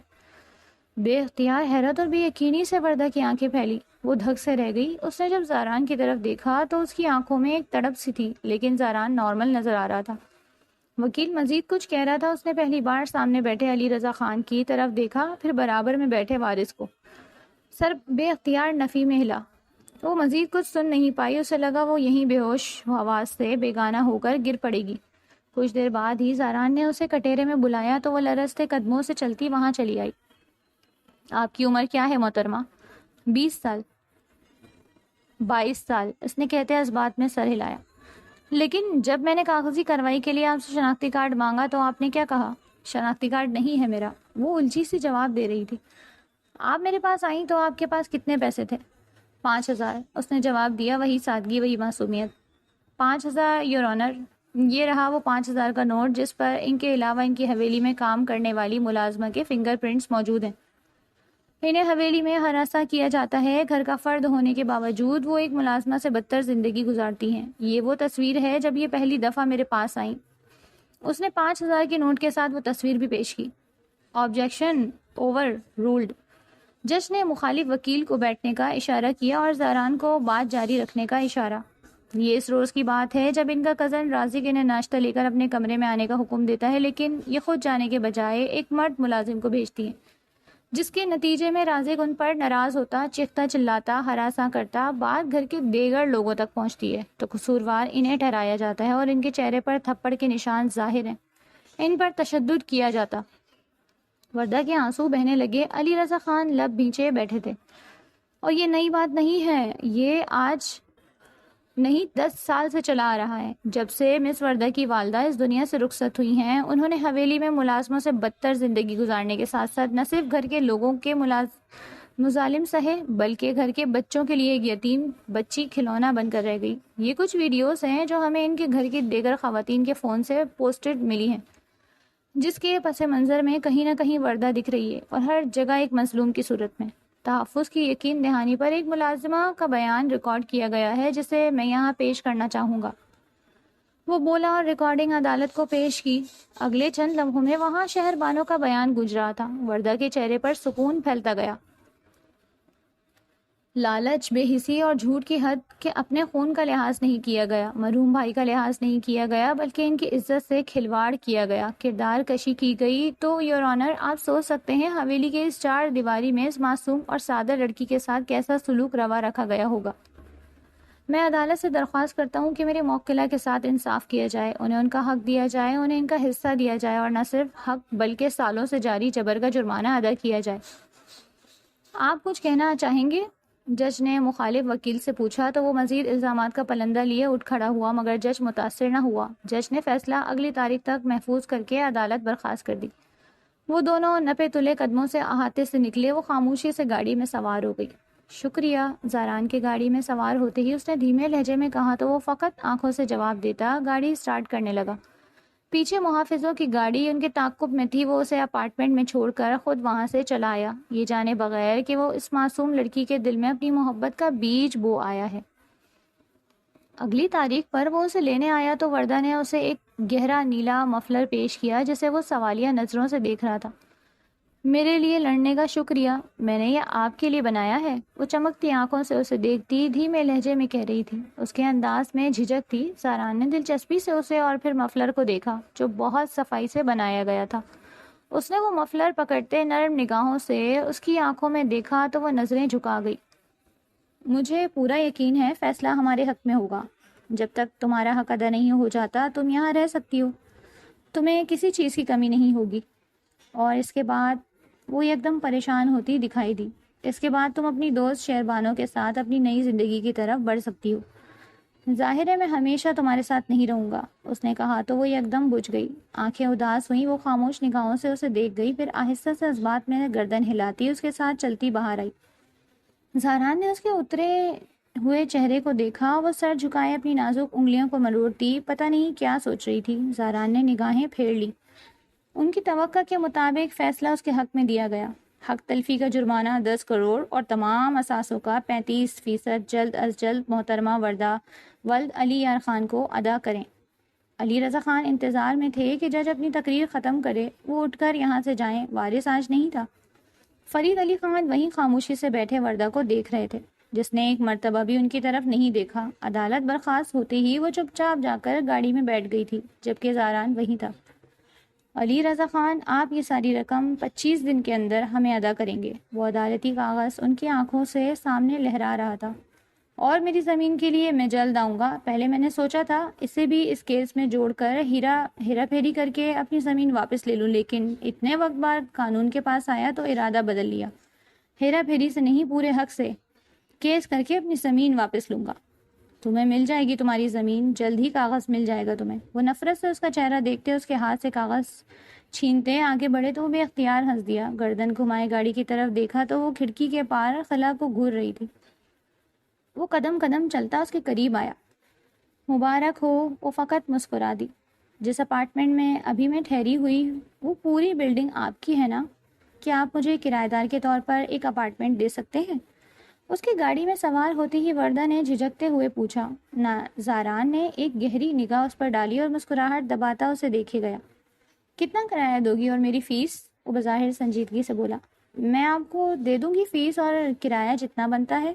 بے اختیار حیرت اور بے یقینی سے وردہ کی آنکھیں پھیلی. وہ دھک سے رہ گئی. اس نے جب زاران کی طرف دیکھا تو اس کی آنکھوں میں ایک تڑپ سی تھی, لیکن زاران نارمل نظر آ رہا تھا. وکیل مزید کچھ کہہ رہا تھا. اس نے پہلی بار سامنے بیٹھے علی رضا خان کی طرف دیکھا, پھر برابر میں بیٹھے وارث کو. سر بے اختیار نفی میں ہلا. وہ مزید کچھ سن نہیں پائی. اسے لگا وہ یہیں بے ہوش حواس سے بیگانہ ہو کر گر پڑے گی. کچھ دیر بعد ہی زاران نے اسے کٹہرے میں بلایا تو وہ لرزتے قدموں سے چلتی وہاں چلی آئی. آپ کی عمر کیا ہے محترمہ؟ 20 سال. 22 سال, اس نے کہتے اس بات میں سر ہلایا. لیکن جب میں نے کاغذی کارروائی کے لیے آپ سے شناختی کارڈ مانگا تو آپ نے کیا کہا؟ شناختی کارڈ نہیں ہے میرا. وہ الجھی سی جواب دے رہی تھی. آپ میرے پاس آئیں تو آپ کے پاس کتنے پیسے تھے؟ 5000, اس نے جواب دیا, وہی سادگی وہی معصومیت. 5000 یور آنر. یہ رہا وہ 5000 کا نوٹ جس پر ان کے علاوہ ان کی حویلی میں کام کرنے والی ملازمہ کے فنگر پرنٹس موجود ہیں. انہیں حویلی میں ہراساں کیا جاتا ہے. گھر کا فرد ہونے کے باوجود وہ ایک ملازمہ سے بدتر زندگی گزارتی ہیں. یہ وہ تصویر ہے جب یہ پہلی دفعہ میرے پاس آئیں. اس نے 5000 کے نوٹ کے ساتھ وہ تصویر بھی پیش کی. Objection overruled. جج نے مخالف وکیل کو بیٹھنے کا اشارہ کیا اور زاران کو بات جاری رکھنے کا اشارہ. یہ اس روز کی بات ہے جب ان کا کزن رازق انہیں ناشتہ لے کر اپنے کمرے میں آنے کا حکم دیتا ہے, لیکن یہ خود جانے کے بجائے ایک مرد ملازم کو بھیجتی ہیں, جس کے نتیجے میں رازق ان پر ناراض ہوتا, چیختا چلاتا, ہراساں کرتا. بات گھر کے دیگر لوگوں تک پہنچتی ہے تو قصوروار انہیں ٹھہرایا جاتا ہے اور ان کے چہرے پر تھپڑ کے نشان ظاہر ہیں. ان پر تشدد کیا جاتا. وردہ کے آنسو بہنے لگے. علی رضا خان لب بھینچے بیٹھے تھے. اور یہ نئی بات نہیں ہے, یہ آج نہیں 10 سال سے چلا آ رہا ہے۔ جب سے مس وردہ کی والدہ اس دنیا سے رخصت ہوئی ہیں، انہوں نے حویلی میں ملازموں سے بدتر زندگی گزارنے کے ساتھ ساتھ نہ صرف گھر کے لوگوں کے مظالم سہے، بلکہ گھر کے بچوں کے لیے ایک یتیم بچی کھلونا بن کر رہ گئی۔ یہ کچھ ویڈیوز ہیں جو ہمیں ان کے گھر کی دیگر خواتین کے فون سے پوسٹڈ ملی ہیں، جس کے پس منظر میں کہیں نہ کہیں وردہ دکھ رہی ہے، اور ہر جگہ ایک مظلوم کی صورت میں۔ تحفظ کی یقین دہانی پر ایک ملازمہ کا بیان ریکارڈ کیا گیا ہے، جسے میں یہاں پیش کرنا چاہوں گا۔ وہ بولا اور ریکارڈنگ عدالت کو پیش کی۔ اگلے چند لمحوں میں وہاں شہر بانوں کا بیان گونج رہا تھا۔ وردہ کے چہرے پر سکون پھیلتا گیا۔ لالچ، بے حسی اور جھوٹ کی حد کہ اپنے خون کا لحاظ نہیں کیا گیا، مرحوم بھائی کا لحاظ نہیں کیا گیا، بلکہ ان کی عزت سے کھلواڑ کیا گیا، کردار کشی کی گئی۔ تو یور آنر، آپ سوچ سکتے ہیں حویلی کے اس 4 دیواری میں اس معصوم اور سادہ لڑکی کے ساتھ کیسا سلوک روا رکھا گیا ہوگا۔ میں عدالت سے درخواست کرتا ہوں کہ میرے موکلہ کے ساتھ انصاف کیا جائے، انہیں ان کا حق دیا جائے، انہیں ان کا حصہ دیا جائے، اور نہ صرف حق بلکہ سالوں سے جاری جبر کا جرمانہ ادا کیا جائے۔ آپ کچھ کہنا چاہیں گے؟ جج نے مخالف وکیل سے پوچھا تو وہ مزید الزامات کا پلندہ لیے اٹھ کھڑا ہوا، مگر جج متاثر نہ ہوا۔ جج نے فیصلہ اگلی تاریخ تک محفوظ کر کے عدالت برخاست کر دی۔ وہ دونوں نپے تلے قدموں سے احاطے سے نکلے۔ وہ خاموشی سے گاڑی میں سوار ہو گئی۔ شکریہ، زاران کے گاڑی میں سوار ہوتے ہی اس نے دھیمے لہجے میں کہا تو وہ فقط آنکھوں سے جواب دیتا۔ گاڑی سٹارٹ کرنے لگا۔ پیچھے محافظوں کی گاڑی ان کے تعاقب میں تھی۔ وہ اسے اپارٹمنٹ میں چھوڑ کر خود وہاں سے چلا آیا، یہ جانے بغیر کہ وہ اس معصوم لڑکی کے دل میں اپنی محبت کا بیج بو آیا ہے۔ اگلی تاریخ پر وہ اسے لینے آیا تو وردہ نے اسے ایک گہرا نیلا مفلر پیش کیا جسے وہ سوالیہ نظروں سے دیکھ رہا تھا۔ میرے لیے لڑنے کا شکریہ، میں نے یہ آپ کے لیے بنایا ہے، وہ چمکتی آنکھوں سے اسے دیکھتی دھیمے لہجے میں کہہ رہی تھی۔ اس کے انداز میں جھجک تھی۔ زاران نے دلچسپی سے اسے اور پھر مفلر کو دیکھا جو بہت صفائی سے بنایا گیا تھا۔ اس نے وہ مفلر پکڑتے نرم نگاہوں سے اس کی آنکھوں میں دیکھا تو وہ نظریں جھکا گئی۔ مجھے پورا یقین ہے فیصلہ ہمارے حق میں ہوگا۔ جب تک تمہارا حق ادا نہیں ہو جاتا تم یہاں رہ سکتی ہو، تمہیں کسی چیز کی کمی نہیں ہوگی۔ اور اس کے بعد وہ ایک دم پریشان ہوتی دکھائی دی۔ اس کے بعد تم اپنی دوست شہربانوں کے ساتھ اپنی نئی زندگی کی طرف بڑھ سکتی ہو۔ ظاہر ہے میں ہمیشہ تمہارے ساتھ نہیں رہوں گا، اس نے کہا تو وہ ایک دم بجھ گئی۔ آنکھیں اداس ہوئیں، وہ خاموش نگاہوں سے اسے دیکھ گئی، پھر آہستہ سے اس بات میں گردن ہلاتی اس کے ساتھ چلتی باہر آئی۔ زاران نے اس کے اترے ہوئے چہرے کو دیکھا۔ وہ سر جھکائے اپنی نازک انگلیوں کو مروڑتی پتہ نہیں کیا سوچ رہی تھی۔ زاران نے نگاہیں پھیر لی۔ ان کی توقع کے مطابق فیصلہ اس کے حق میں دیا گیا۔ حق تلفی کا جرمانہ 10 کروڑ اور تمام اثاثوں کا 35% جلد از جلد محترمہ وردہ ولد علی یار خان کو ادا کریں۔ علی رضا خان انتظار میں تھے کہ جج اپنی تقریر ختم کرے، وہ اٹھ کر یہاں سے جائیں۔ وارث آج نہیں تھا۔ فرید علی خان وہیں خاموشی سے بیٹھے وردہ کو دیکھ رہے تھے، جس نے ایک مرتبہ بھی ان کی طرف نہیں دیکھا۔ عدالت برخاست ہوتے ہی وہ چپ چاپ جا کر گاڑی میں بیٹھ گئی تھی، جبکہ زاران وہیں تھا۔ علی رضا خان، آپ یہ ساری رقم 25 دن کے اندر ہمیں ادا کریں گے۔ وہ عدالتی کاغذ ان کی آنکھوں سے سامنے لہرا رہا تھا۔ اور میری زمین کے لیے میں جلد آؤں گا۔ پہلے میں نے سوچا تھا اسے بھی اس کیس میں جوڑ کر ہیرا پھیری کر کے اپنی زمین واپس لے لوں، لیکن اتنے وقت بعد قانون کے پاس آیا تو ارادہ بدل لیا۔ ہیرا پھیری سے نہیں، پورے حق سے کیس کر کے اپنی زمین واپس لوں گا۔ تمہیں مل جائے گی تمہاری زمین، جلد ہی کاغذ مل جائے گا تمہیں۔ وہ نفرت سے اس کا چہرہ دیکھتے اس کے ہاتھ سے کاغذ چھینتے آگے بڑھے تو وہ بے اختیار ہنس دیا۔ گردن گھمائے گاڑی کی طرف دیکھا تو وہ کھڑکی کے پار خلا کو گھور رہی تھی۔ وہ قدم قدم چلتا اس کے قریب آیا۔ مبارک ہو، وہ فقط مسکرا دی۔ جس اپارٹمنٹ میں ابھی میں ٹھہری ہوئی وہ پوری بلڈنگ آپ کی ہے نا؟ کیا آپ مجھے کرایہ دار کے طور پر ایک اپارٹمنٹ دے سکتے ہیں؟ اس کی گاڑی میں سوار ہوتی ہی وردہ نے جھجکتے ہوئے پوچھا۔ زاران نے ایک گہری نگاہ اس پر ڈالی اور مسکراہٹ دباتا اسے دیکھے گیا۔ کتنا کرایہ دو گی اور میری فیس؟ وہ بظاہر سنجیدگی سے بولا۔ میں آپ کو دے دوں گی فیس اور کرایہ جتنا بنتا ہے۔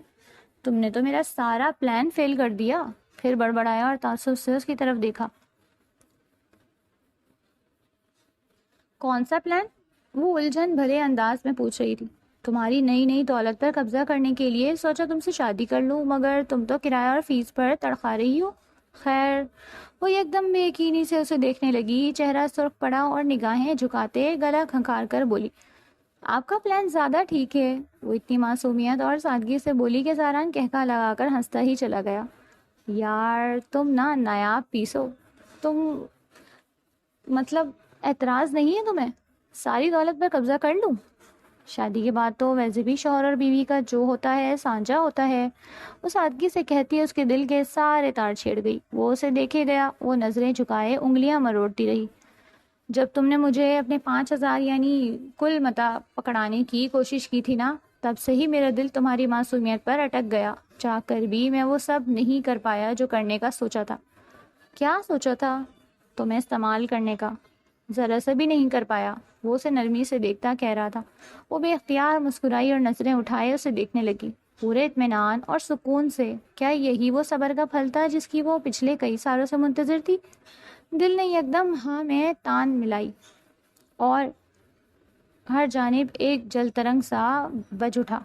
تم نے تو میرا سارا پلان فیل کر دیا۔ پھر بڑبڑایا اور تعصب سے اس کی طرف دیکھا۔ کون سا پلان؟ وہ الجھن بھرے انداز میں پوچھ رہی تھی۔ تمہاری نئی نئی دولت پر قبضہ کرنے کے لیے سوچا تم سے شادی کر لوں، مگر تم تو کرایہ اور فیس پر تڑخا رہی ہو۔ خیر، وہ ایک دم بے یقینی سے اسے دیکھنے لگی، چہرہ سرخ پڑا اور نگاہیں جھکاتے گلا کھنکار کر بولی، آپ کا پلان زیادہ ٹھیک ہے۔ وہ اتنی معصومیت اور سادگی سے بولی کہ زاران کہکا لگا کر ہنستا ہی چلا گیا۔ یار تم نا نایاب پیس ہو. تم مطلب اعتراض نہیں ہے تمہیں ساری دولت پر قبضہ کر لوں؟ شادی کے بعد تو ویسے بھی شوہر اور بیوی کا جو ہوتا ہے سانجا ہوتا ہے. وہ سادگی سے کہتی ہے. اس کے دل کے سارے تار چھیڑ گئی. وہ اسے دیکھے گیا. وہ نظریں جھکائے انگلیاں مروڑتی رہی. جب تم نے مجھے اپنے 5,000 یعنی کل متا پکڑانے کی کوشش کی تھی نا، تب سے ہی میرا دل تمہاری معصومیت پر اٹک گیا. چاہ کر بھی میں وہ سب نہیں کر پایا جو کرنے کا سوچا تھا. کیا سوچا تھا؟ تمہیں استعمال کرنے کا. ذرا سا بھی نہیں کر پایا. وہ اسے نرمی سے دیکھتا کہہ رہا تھا. وہ بے اختیار مسکرائی اور نظریں اٹھائے اسے دیکھنے لگی پورے اطمینان اور سکون سے. کیا یہی وہ صبر کا پھل تھا جس کی وہ پچھلے کئی سالوں سے منتظر تھی؟ دل نے یکدم ہاں میں تان ملائی اور ہر جانب ایک جل ترنگ سا بج اٹھا.